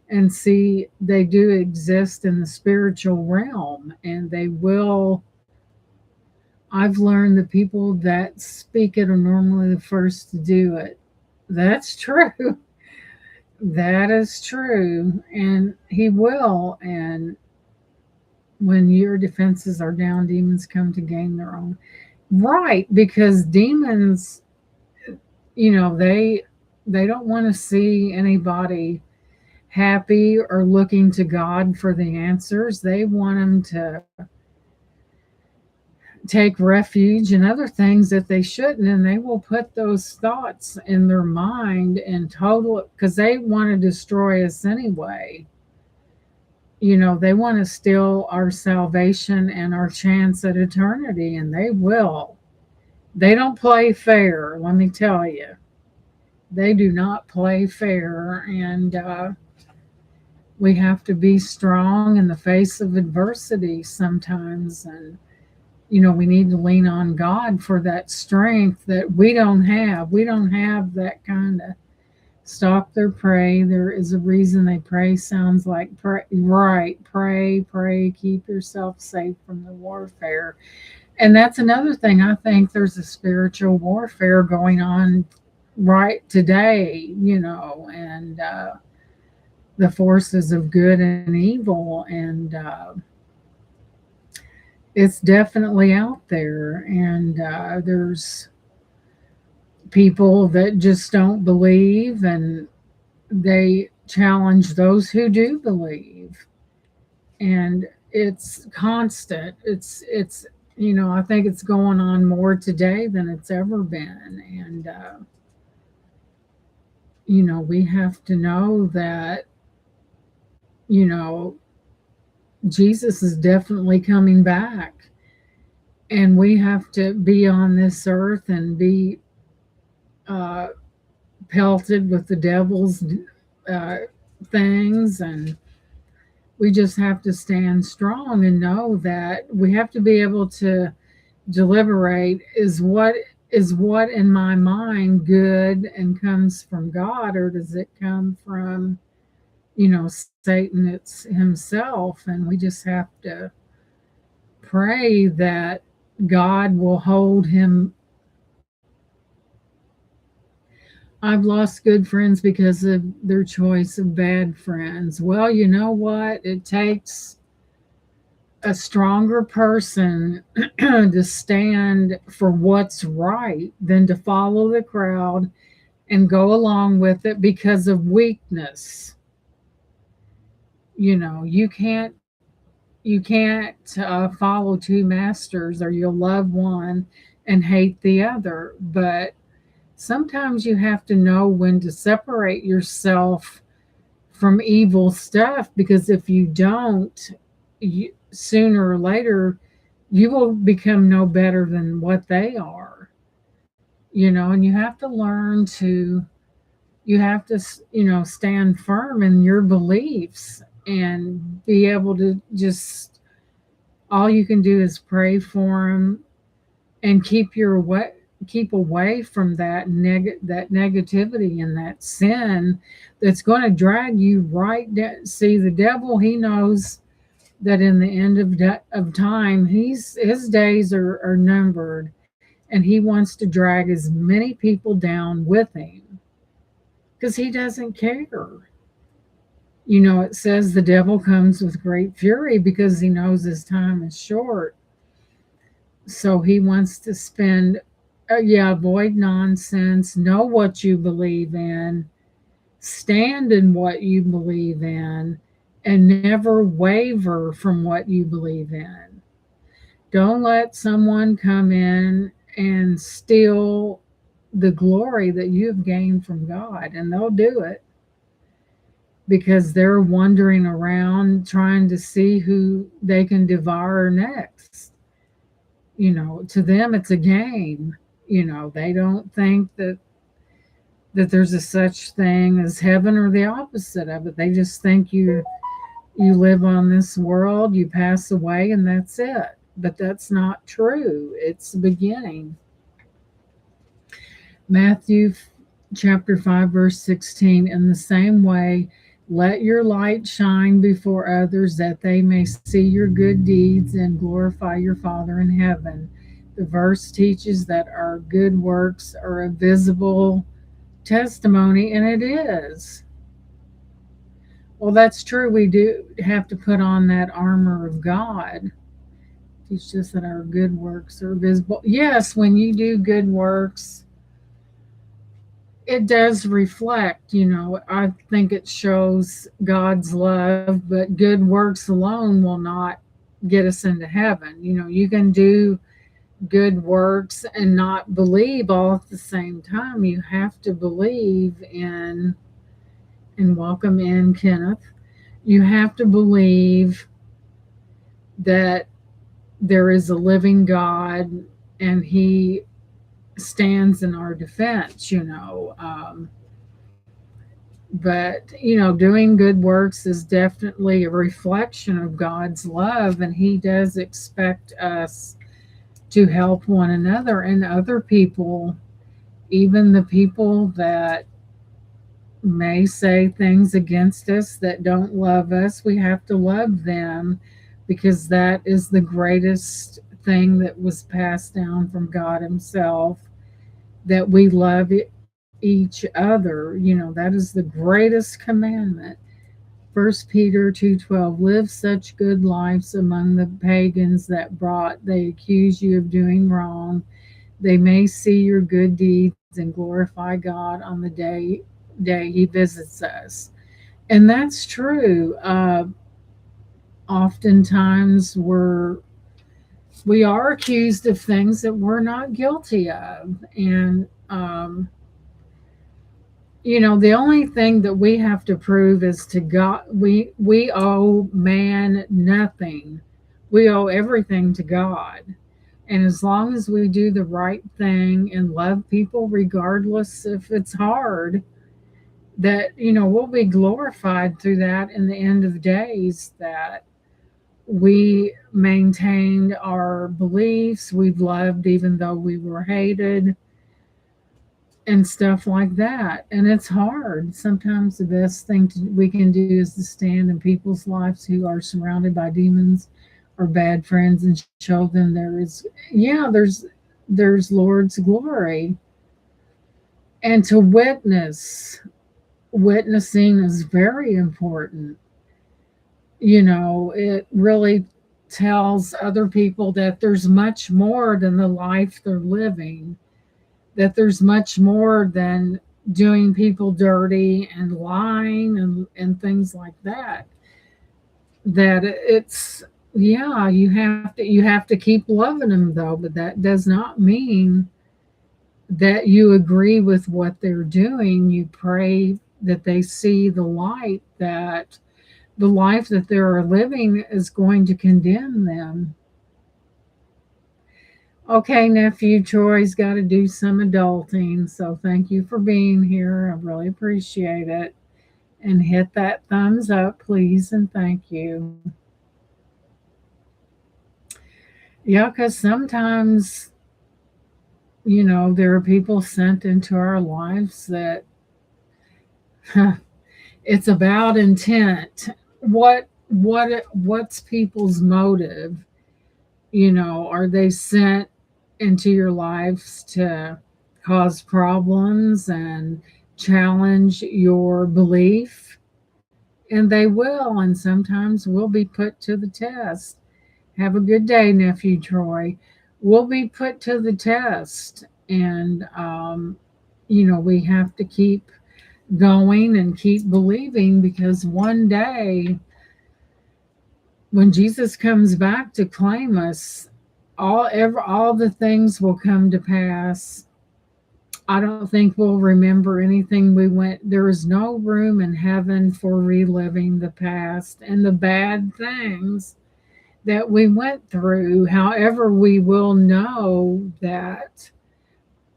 And see, they do exist in the spiritual realm, and they will. I've learned the people that speak it are normally the first to do it. That's true. That is true. And he will. And when your defenses are down, demons come to gain their own. Right, because demons, they don't want to see anybody happy or looking to God for the answers. They want them to take refuge in other things that they shouldn't, and they will put those thoughts in their mind and total, because they want to destroy us anyway. They want to steal our salvation and our chance at eternity, and they will. They don't play fair, let me tell you. They do not play fair. And we have to be strong in the face of adversity sometimes. And we need to lean on God for that strength that we don't have. We don't have that kind of stalk their prey. There is a reason they pray. Sounds like pray, right? Pray, keep yourself safe from the warfare. And that's another thing. I think there's a spiritual warfare going on right today, and the forces of good and evil. And it's definitely out there. And there's people that just don't believe, and they challenge those who do believe. And it's constant. It's I think it's going on more today than it's ever been. And we have to know that you know Jesus is definitely coming back, and we have to be on this earth and be uh, pelted with the devil's things, and we just have to stand strong and know that we have to be able to deliberate, is what in my mind good and comes from God, or does it come from, Satan it's himself? And we just have to pray that God will hold him. I've lost good friends because of their choice of bad friends. Well, you know what? It takes a stronger person to stand for what's right than to follow the crowd and go along with it because of weakness. You can't follow two masters, or you'll love one and hate the other. But sometimes you have to know when to separate yourself from evil stuff, because if you don't, sooner or later you will become no better than what they are. And you have to learn to, you have to, stand firm in your beliefs and be able to just, all you can do is pray for them and keep away from that negativity and that sin that's going to drag you right down. See, the devil, he knows that in the end of time, his days are numbered, and he wants to drag as many people down with him because he doesn't care. It says the devil comes with great fury because he knows his time is short. So he wants to spend, yeah, avoid nonsense, know what you believe in, stand in what you believe in, and never waver from what you believe in. Don't let someone come in and steal the glory that you've gained from God. And they'll do it because they're wandering around trying to see who they can devour next. To them it's a game. They don't think that there's a such thing as heaven or the opposite of it. They just think you live on this world, you pass away, and that's it. But that's not true. It's the beginning. Matthew chapter 5 verse 16, in the same way, let your light shine before others, that they may see your good deeds and glorify your Father in heaven. The verse teaches that our good works are a visible testimony, and it is. Well, that's true. We do have to put on that armor of God. Teach us that our good works are visible. Yes, when you do good works, it does reflect, I think it shows God's love, but good works alone will not get us into heaven. You can do good works and not believe all at the same time. You have to believe in, and welcome in, Kenneth. You have to believe that there is a living God and he stands in our defense. But doing good works is definitely a reflection of God's love, and he does expect us to help one another and other people, even the people that may say things against us, that don't love us. We have to love them because that is the greatest thing that was passed down from God himself, that we love each other. That is the greatest commandment. First Peter 2:12, live such good lives among the pagans that they accuse you of doing wrong. They may see your good deeds and glorify God on the day he visits us. And that's true. Oftentimes we are accused of things that we're not guilty of. And the only thing that we have to prove is to God. We owe man nothing. We owe everything to God. And as long as we do the right thing and love people regardless if it's hard, that, we'll be glorified through that in the end of days, that we maintained our beliefs, we've loved even though we were hated, and stuff like that. And it's hard. Sometimes the best thing we can do is to stand in people's lives who are surrounded by demons or bad friends and show them there's Lord's glory. And to witnessing is very important. It really tells other people that there's much more than the life they're living, that there's much more than doing people dirty and lying and things like that. That it's, yeah, you have to keep loving them though, but that does not mean that you agree with what they're doing. You pray that they see the light, that the life that they're living is going to condemn them. Okay, nephew Troy's got to do some adulting, so thank you for being here. I really appreciate it. And hit that thumbs up, please, and thank you. Yeah, because sometimes, there are people sent into our lives that it's about intent. What's people's motive? Are they sent into your lives to cause problems and challenge your belief? And they will, and sometimes will be put to the test. Have a good day, nephew Troy. We'll be put to the test, and we have to keep going and keep believing, because one day when Jesus comes back to claim us, all the things will come to pass. I don't think we'll remember anything we went. There is no room in heaven for reliving the past and the bad things that we went through. However, we will know that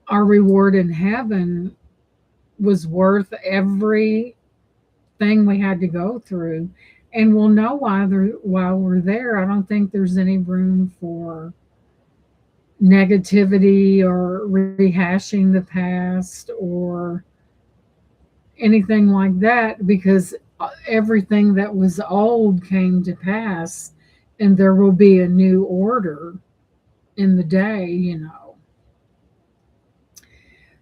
our reward in heaven was worth everything we had to go through. And we'll know while we're there. I don't think there's any room for negativity or rehashing the past or anything like that, because everything that was old came to pass, and there will be a new order in the day.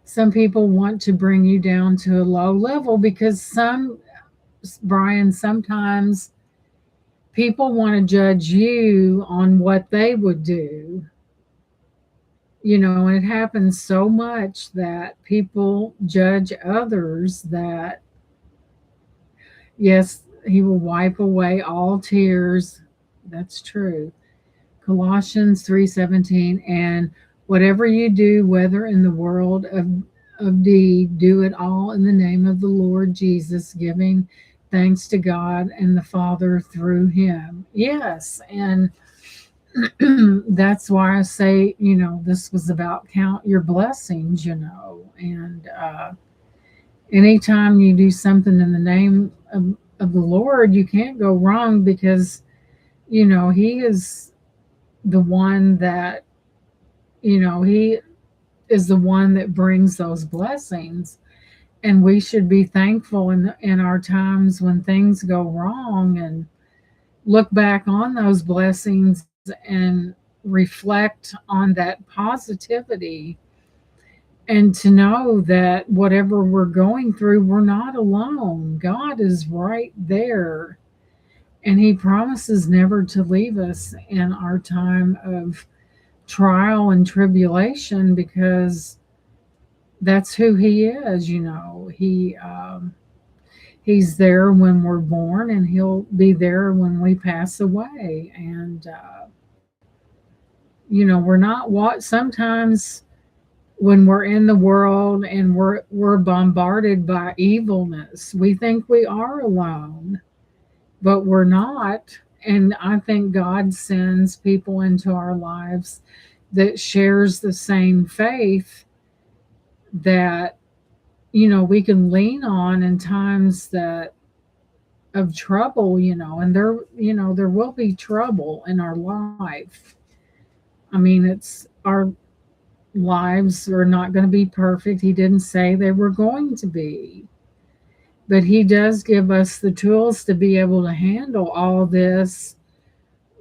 Some people want to bring you down to a low level, because Brian, sometimes people want to judge you on what they would do. And it happens so much that people judge others, that, yes, he will wipe away all tears. That's true. Colossians 3:17, and whatever you do, whether in the world of deed, do it all in the name of the Lord Jesus, giving thanks to God and the Father through him. Yes, and that's why I say, this was about count your blessings, and anytime you do something in the name of the Lord, you can't go wrong, because, he is the one that, he is the one that brings those blessings. And we should be thankful in our times when things go wrong, and look back on those blessings and reflect on that positivity, and to know that whatever we're going through, we're not alone. God is right there, and he promises never to leave us in our time of trial and tribulation, because that's who he is. He's there when we're born, and he'll be there when we pass away. And we're not what sometimes when we're in the world and we're bombarded by evilness, we think we are alone, but we're not. And I think God sends people into our lives that shares the same faith, that we can lean on in times that of trouble, and there will be trouble in our life. I mean, our lives are not going to be perfect. He didn't say they were going to be, but he does give us the tools to be able to handle all this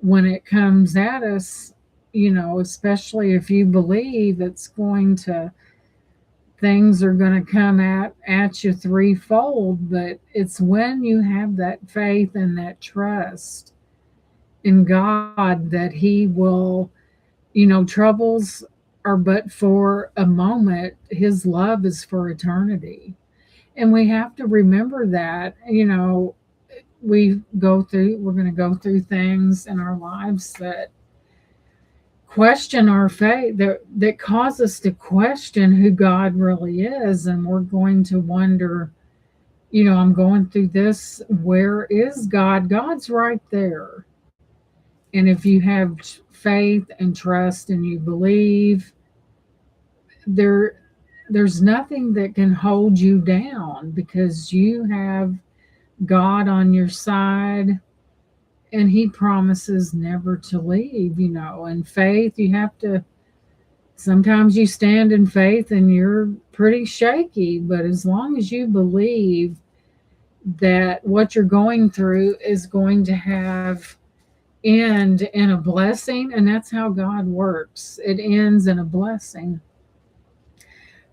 when it comes at us, especially if you believe things are going to come at you threefold. But it's when you have that faith and that trust in God that he will, troubles are but for a moment. His love is for eternity. And we have to remember that, we're going to go through things in our lives that question our faith, that cause us to question who God really is. And we're going to wonder, I'm going through this. Where is God? God's right there. And if you have faith and trust and you believe, there there's nothing that can hold you down because you have God on your side, and he promises never to leave. And faith, you have to, sometimes you stand in faith and you're pretty shaky, but as long as you believe that what you're going through is going to have end in a blessing, and that's how God works. It ends in a blessing.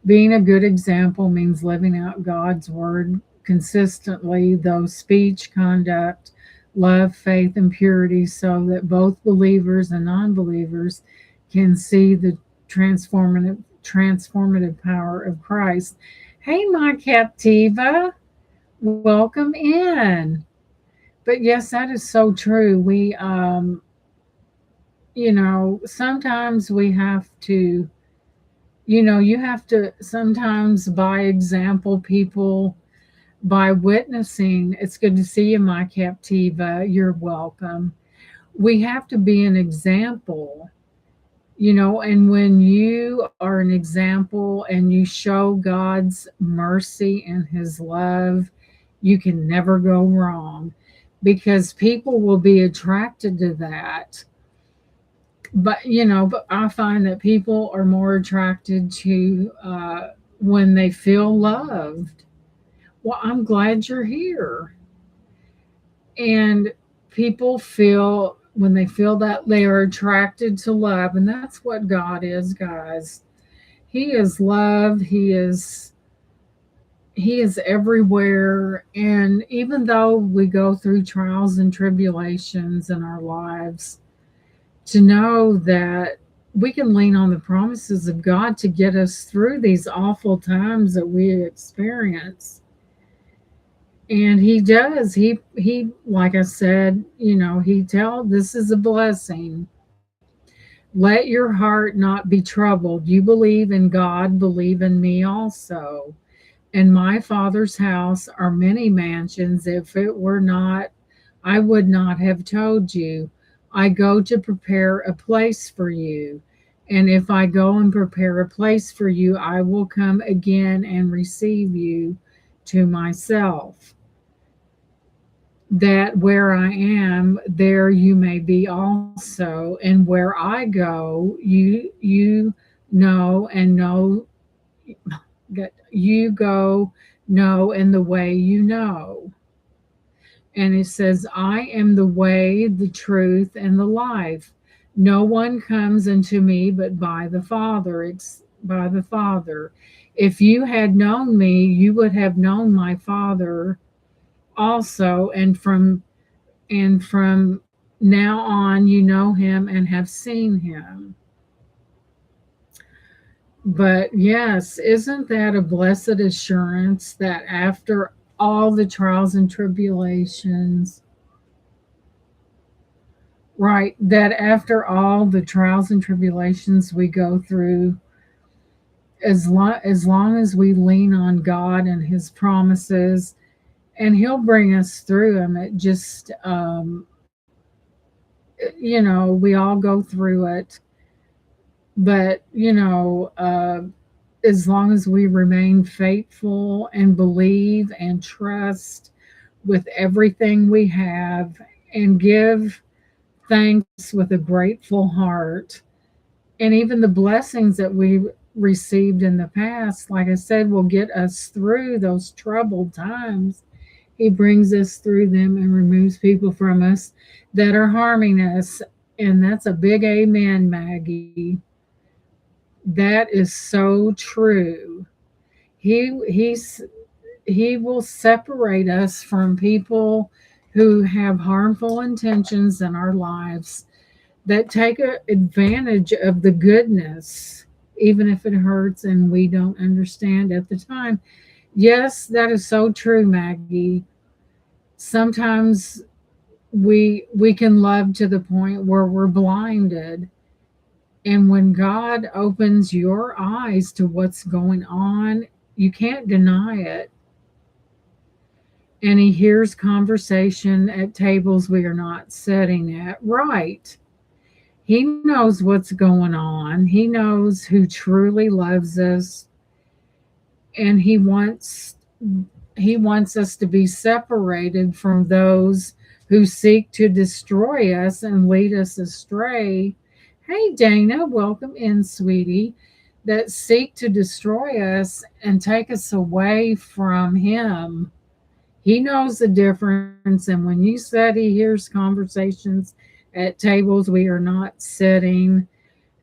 Being a good example means living out God's word consistently, though speech, conduct, love, faith, and purity, so that both believers and non believers can see the transformative power of Christ. Hey, my Captiva, welcome in. But yes, that is so true. Sometimes we have to, you have to sometimes by example, people, by witnessing. It's good to see you, my Captiva. You're welcome. We have to be an example, and when you are an example and you show God's mercy and his love, you can never go wrong because people will be attracted to that. But I find that people are more attracted to when they feel loved. Well, I'm glad you're here. And people feel, when they feel that, they are attracted to love. And that's what God is, guys. He is love. He is everywhere. And even though we go through trials and tribulations in our lives, to know that we can lean on the promises of God to get us through these awful times that we experience. And he does. He like I said, this is a blessing. Let your heart not be troubled. You believe in God, believe in me also. In my Father's house are many mansions. If it were not, I would not have told you. I go to prepare a place for you. And if I go and prepare a place for you, I will come again and receive you to myself, that where I am, there you may be also. And where I go, you know and know that you go, know, and the way you know. And it says, I am the way, the truth, and the life. No one comes unto me but by the Father. It's by the Father. If you had known me, you would have known my Father also. And from now on, you know him and have seen him. But yes, isn't that a blessed assurance that after all the trials and tribulations, right, that after all the trials and tribulations we go through, as long as we lean on God and his promises, and he'll bring us through them. It just we all go through it. But as long as we remain faithful and believe and trust with everything we have and give thanks with a grateful heart. And even the blessings that we received in the past, like I said, will get us through those troubled times. He brings us through them and removes people from us that are harming us. And that's a big amen, Maggie. That is so true. He's he will separate us from people who have harmful intentions in our lives that take advantage of the goodness, even if it hurts and we don't understand at the time. Yes, that is so true, Maggie. Sometimes we can love to the point where we're blinded, and when God opens your eyes to what's going on, you can't deny it. And he hears conversation at tables we are not sitting at. Right. He knows what's going on. He knows who truly loves us, and he wants us to be separated from those who seek to destroy us and lead us astray. Hey Dana, welcome in, sweetie. That seek to destroy us and take us away from him. He knows the difference. And when you said he hears conversations at tables we are not sitting,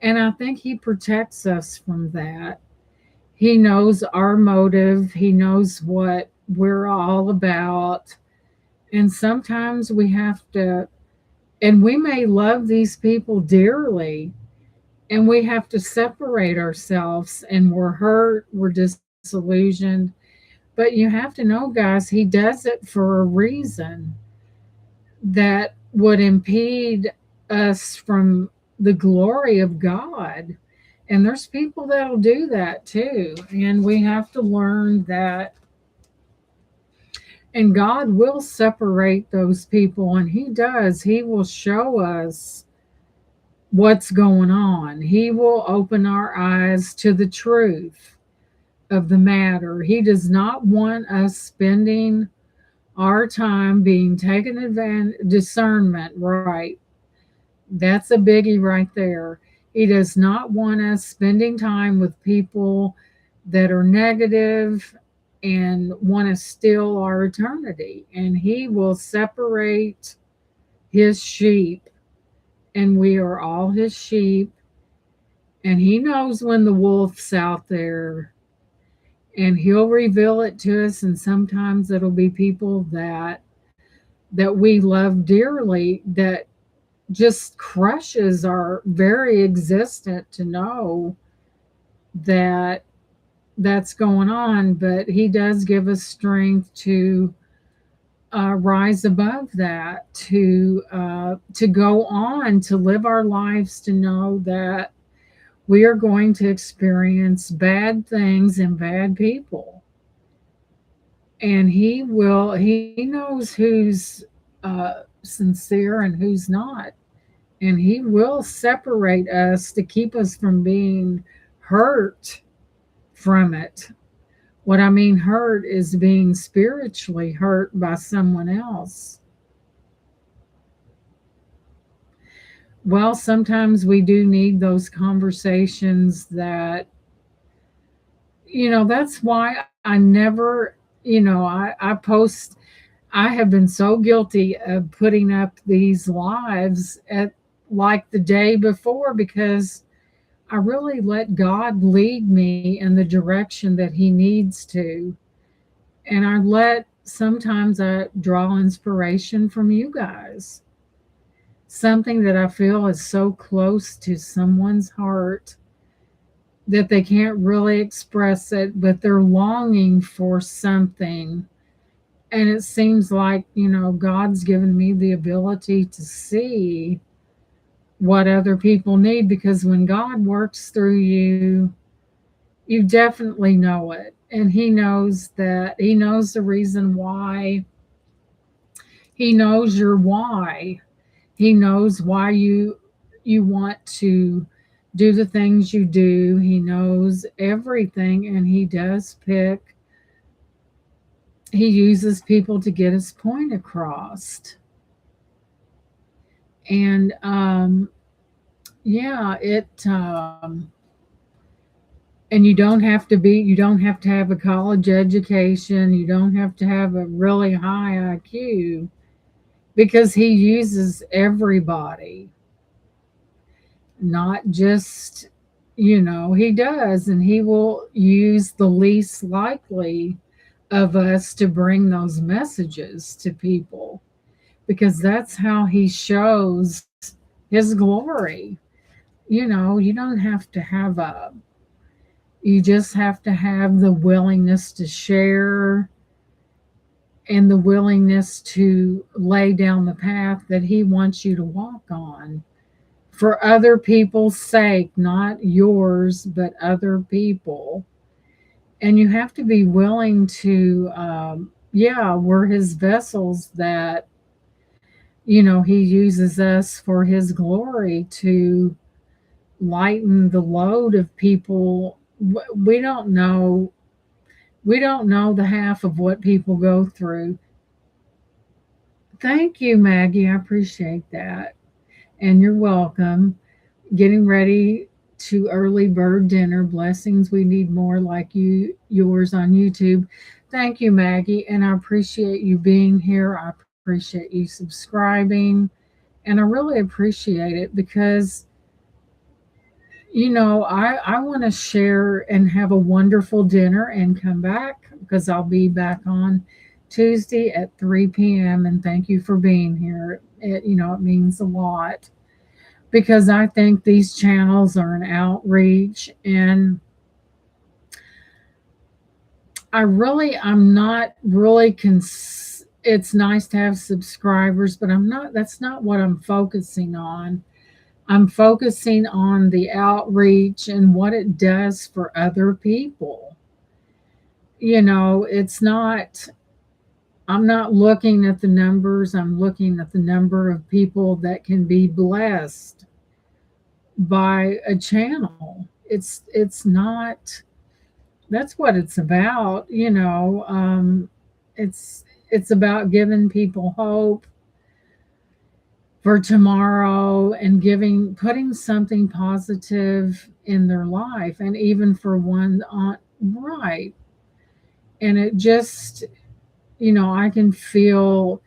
and I think he protects us from that. He knows our motive, he knows what we're all about. And sometimes we have to, and we may love these people dearly, and we have to separate ourselves, and we're hurt, we're disillusioned. But you have to know, guys, he does it for a reason that would impede us from the glory of God. And there's people that'll do that too. And we have to learn that. And God will separate those people, and He does. He will show us what's going on, He will open our eyes to the truth of the matter. He does not want us spending our time being taken advantage. Discernment, right? That's a biggie right there. He does not want us spending time with people that are negative and want to steal our eternity. And he will separate his sheep, and we are all his sheep. And he knows when the wolf's out there, and he'll reveal it to us. And sometimes it'll be people that we love dearly, that just crushes our very existence to know that that's going on. But he does give us strength to rise above that, to go on, to live our lives, to know that we are going to experience bad things and bad people. And he knows who's sincere and who's not. And he will separate us to keep us from being hurt from it. What I mean hurt is being spiritually hurt by someone else. Well, sometimes we do need those conversations that, that's why I never, I post. I have been so guilty of putting up these lives at like the day before, because I really let God lead me in the direction that He needs to. And sometimes I draw inspiration from you guys. Something that I feel is so close to someone's heart that they can't really express it, but they're longing for something. And it seems like, God's given me the ability to see what other people need, because when God works through you, you definitely know it. And He knows the reason why. He knows your why. He knows why you want to do the things you do. He knows everything, and he does pick, he uses people to get his point across. And yeah, and you don't have to have a college education, you don't have to have a really high IQ, because he uses everybody, not just, he does, and he will use the least likely of us to bring those messages to people, because that's how he shows his glory. You don't have to have you just have to have the willingness to share, and the willingness to lay down the path that he wants you to walk on for other people's sake, not yours, but other people. And you have to be willing to, yeah, we're his vessels that, he uses us for his glory to lighten the load of people. We don't know. We don't know the half of what people go through. Thank you, Maggie. I appreciate that. And you're welcome. Getting ready to early bird dinner. Blessings. We need more like yours on YouTube. Thank you, Maggie. And I appreciate you being here. I appreciate you subscribing. And I really appreciate it because, I want to share and have a wonderful dinner and come back, because I'll be back on Tuesday at 3 p.m. And thank you for being here. It means a lot, because I think these channels are an outreach, and I'm not really it's nice to have subscribers, but that's not what I'm focusing on. I'm focusing on the outreach and what it does for other people. It's not, I'm not looking at the numbers, I'm looking at the number of people that can be blessed by a channel. It's not, that's what it's about. It's about giving people hope for tomorrow, and putting something positive in their life, and even for one on right. And it just, I can feel,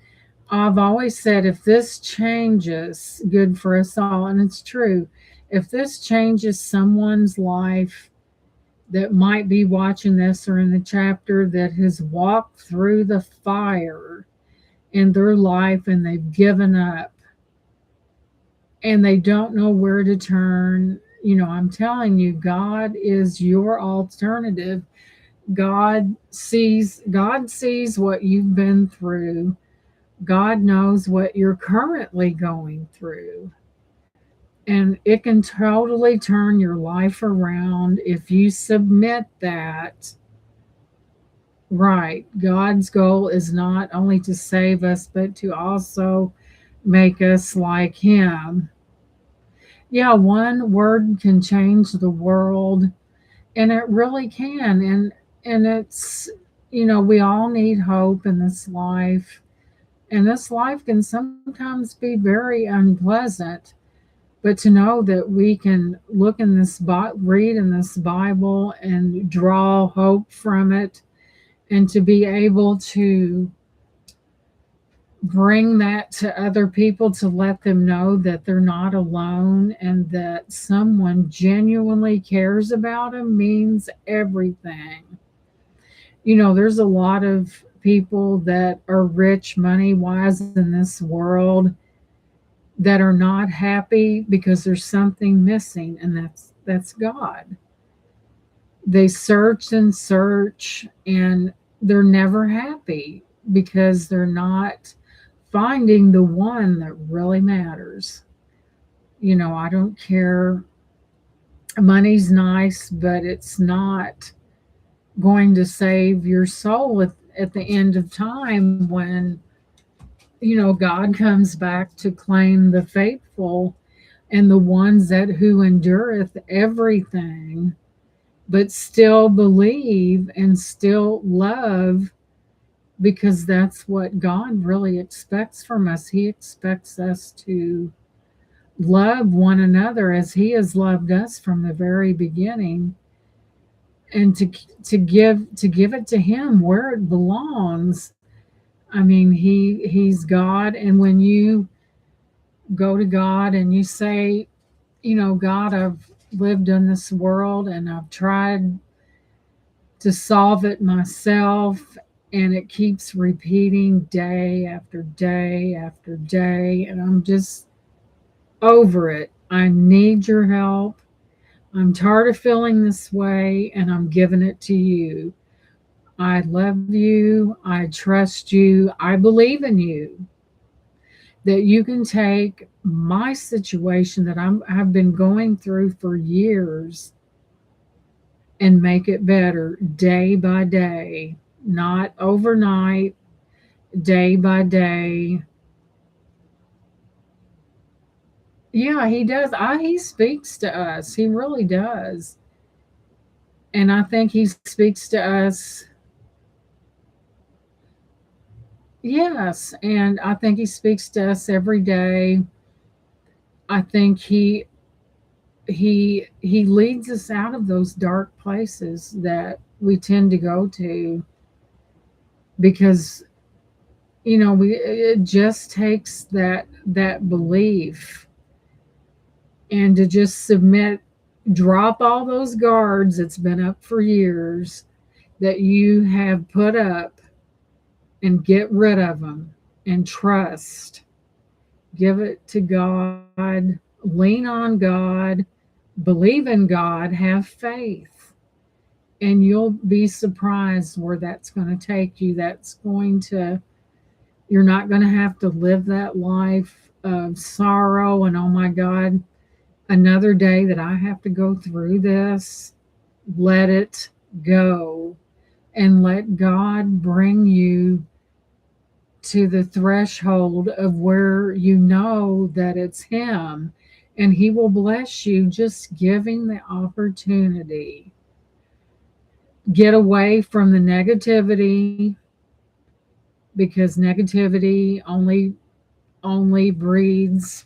I've always said, if this changes, good for us all, and it's true. If this changes someone's life that might be watching this or in the chapter, that has walked through the fire in their life and they've given up and they don't know where to turn, I'm telling you, God is your alternative. God sees what you've been through. God knows what you're currently going through. And it can totally turn your life around if you submit that. Right. God's goal is not only to save us, but to also make us like Him. Yeah, one word can change the world, and it really can. And it's, we all need hope in this life. And this life can sometimes be very unpleasant. But to know that we can look in read in this Bible and draw hope from it, and to be able to bring that to other people, to let them know that they're not alone and that someone genuinely cares about them, means everything. There's a lot of people that are rich money wise in this world that are not happy because there's something missing, and that's God. They search and search, and they're never happy because they're not finding the one that really matters. I don't care. Money's nice, but it's not going to save your soul at the end of time, when God comes back to claim the faithful. and the ones that who endureth everything, but still believe and still love, because that's what God really expects from us. He expects us to love one another as He has loved us from the very beginning, and to give it to Him where it belongs. I mean, He's God, and when you go to God and you say, God, I've lived in this world and I've tried to solve it myself, and it keeps repeating day after day after day, and I'm just over it. I need your help. I'm tired of feeling this way, and I'm giving it to you. I love you. I trust you. I believe in you, that you can take my situation that I've been going through for years and make it better day by day, not overnight, day by day. Yeah, he does. He speaks to us. He really does. And I think he speaks to us. Yes, and I think he speaks to us every day. I think he leads us out of those dark places that we tend to go to, because we it just takes that belief, and to just submit, drop all those guards that's been up for years that you have put up, and get rid of them, and trust. Give it to God, lean on God, believe in God, have faith, and you'll be surprised where that's going to take you. You're not going to have to live that life of sorrow and, oh my God, another day that I have to go through this. Let it go, and let God bring you to the threshold of where you know that it's Him, and He will bless you just giving the opportunity. Get away from the negativity, because negativity only breeds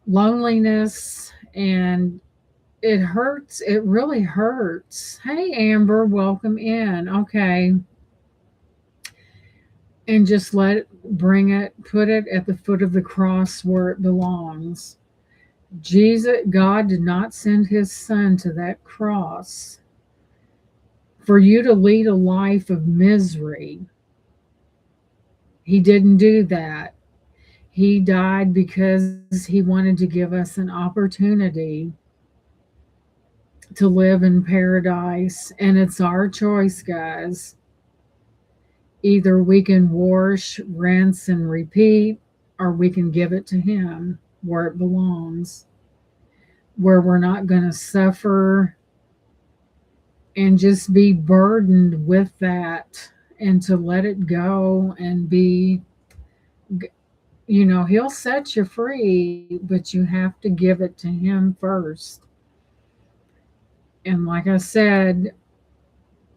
loneliness, and it hurts. It really hurts. Hey, Amber, welcome in. Okay. And just bring it, put it at the foot of the cross where it belongs. God did not send His Son to that cross for you to lead a life of misery. He didn't do that. He died because He wanted to give us an opportunity to live in paradise. And it's our choice, guys. Either we can wash, rinse, and repeat, or we can give it to Him where it belongs, where we're not going to suffer and just be burdened with that, and to let it go and be, He'll set you free, but you have to give it to Him first. And like I said,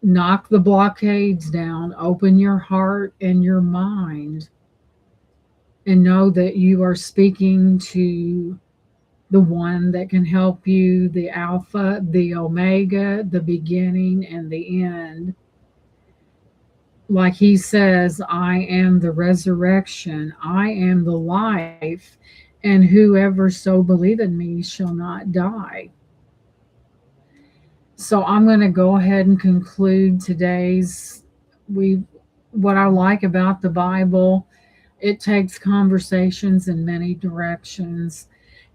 knock the blockades down, open your heart and your mind, and know that you are speaking to the one that can help you, the Alpha, the Omega, the beginning and the end. Like He says, I am the resurrection, I am the life, and whoever so believe in me shall not die. So I'm going to go ahead and conclude today's we what I like about the Bible. It takes conversations in many directions,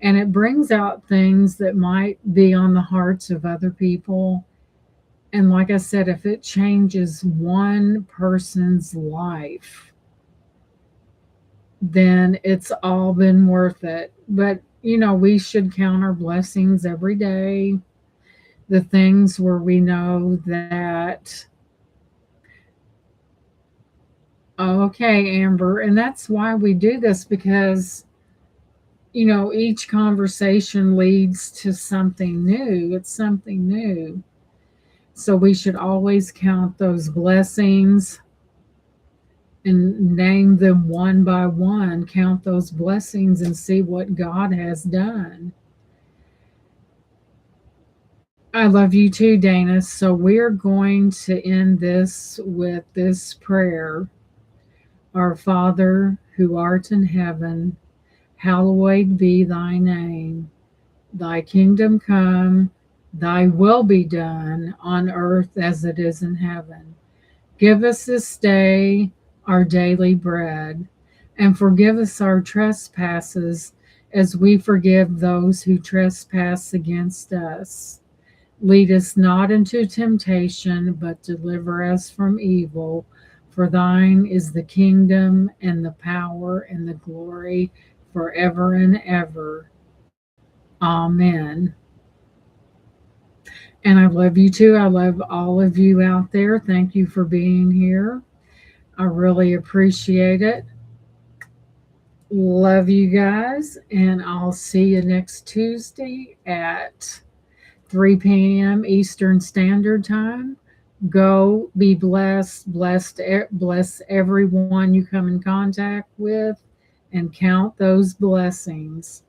and it brings out things that might be on the hearts of other people. And like I said, if it changes one person's life, then it's all been worth it. But, we should count our blessings every day, the things where we know that, oh, okay, Amber, and that's why we do this, because each conversation leads to something new. It's something new. So we should always count those blessings and name them one by one. Count those blessings and see what God has done. I love you too, Dana. So we're going to end this with this prayer. Our Father, who art in heaven, hallowed be thy name. Thy kingdom come, thy will be done on earth as it is in heaven. Give us this day our daily bread, and forgive us our trespasses as we forgive those who trespass against us. Lead us not into temptation, but deliver us from evil. For thine is the kingdom and the power and the glory forever and ever. Amen. And I love you too. I love all of you out there. Thank you for being here. I really appreciate it. Love you guys. And I'll see you next Tuesday at 3 p.m. Eastern Standard Time. Go be blessed, bless everyone you come in contact with, and count those blessings.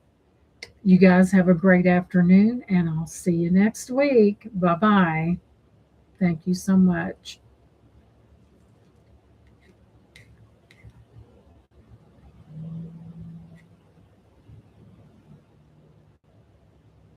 You guys have a great afternoon, and I'll see you next week. Bye bye. Thank you so much.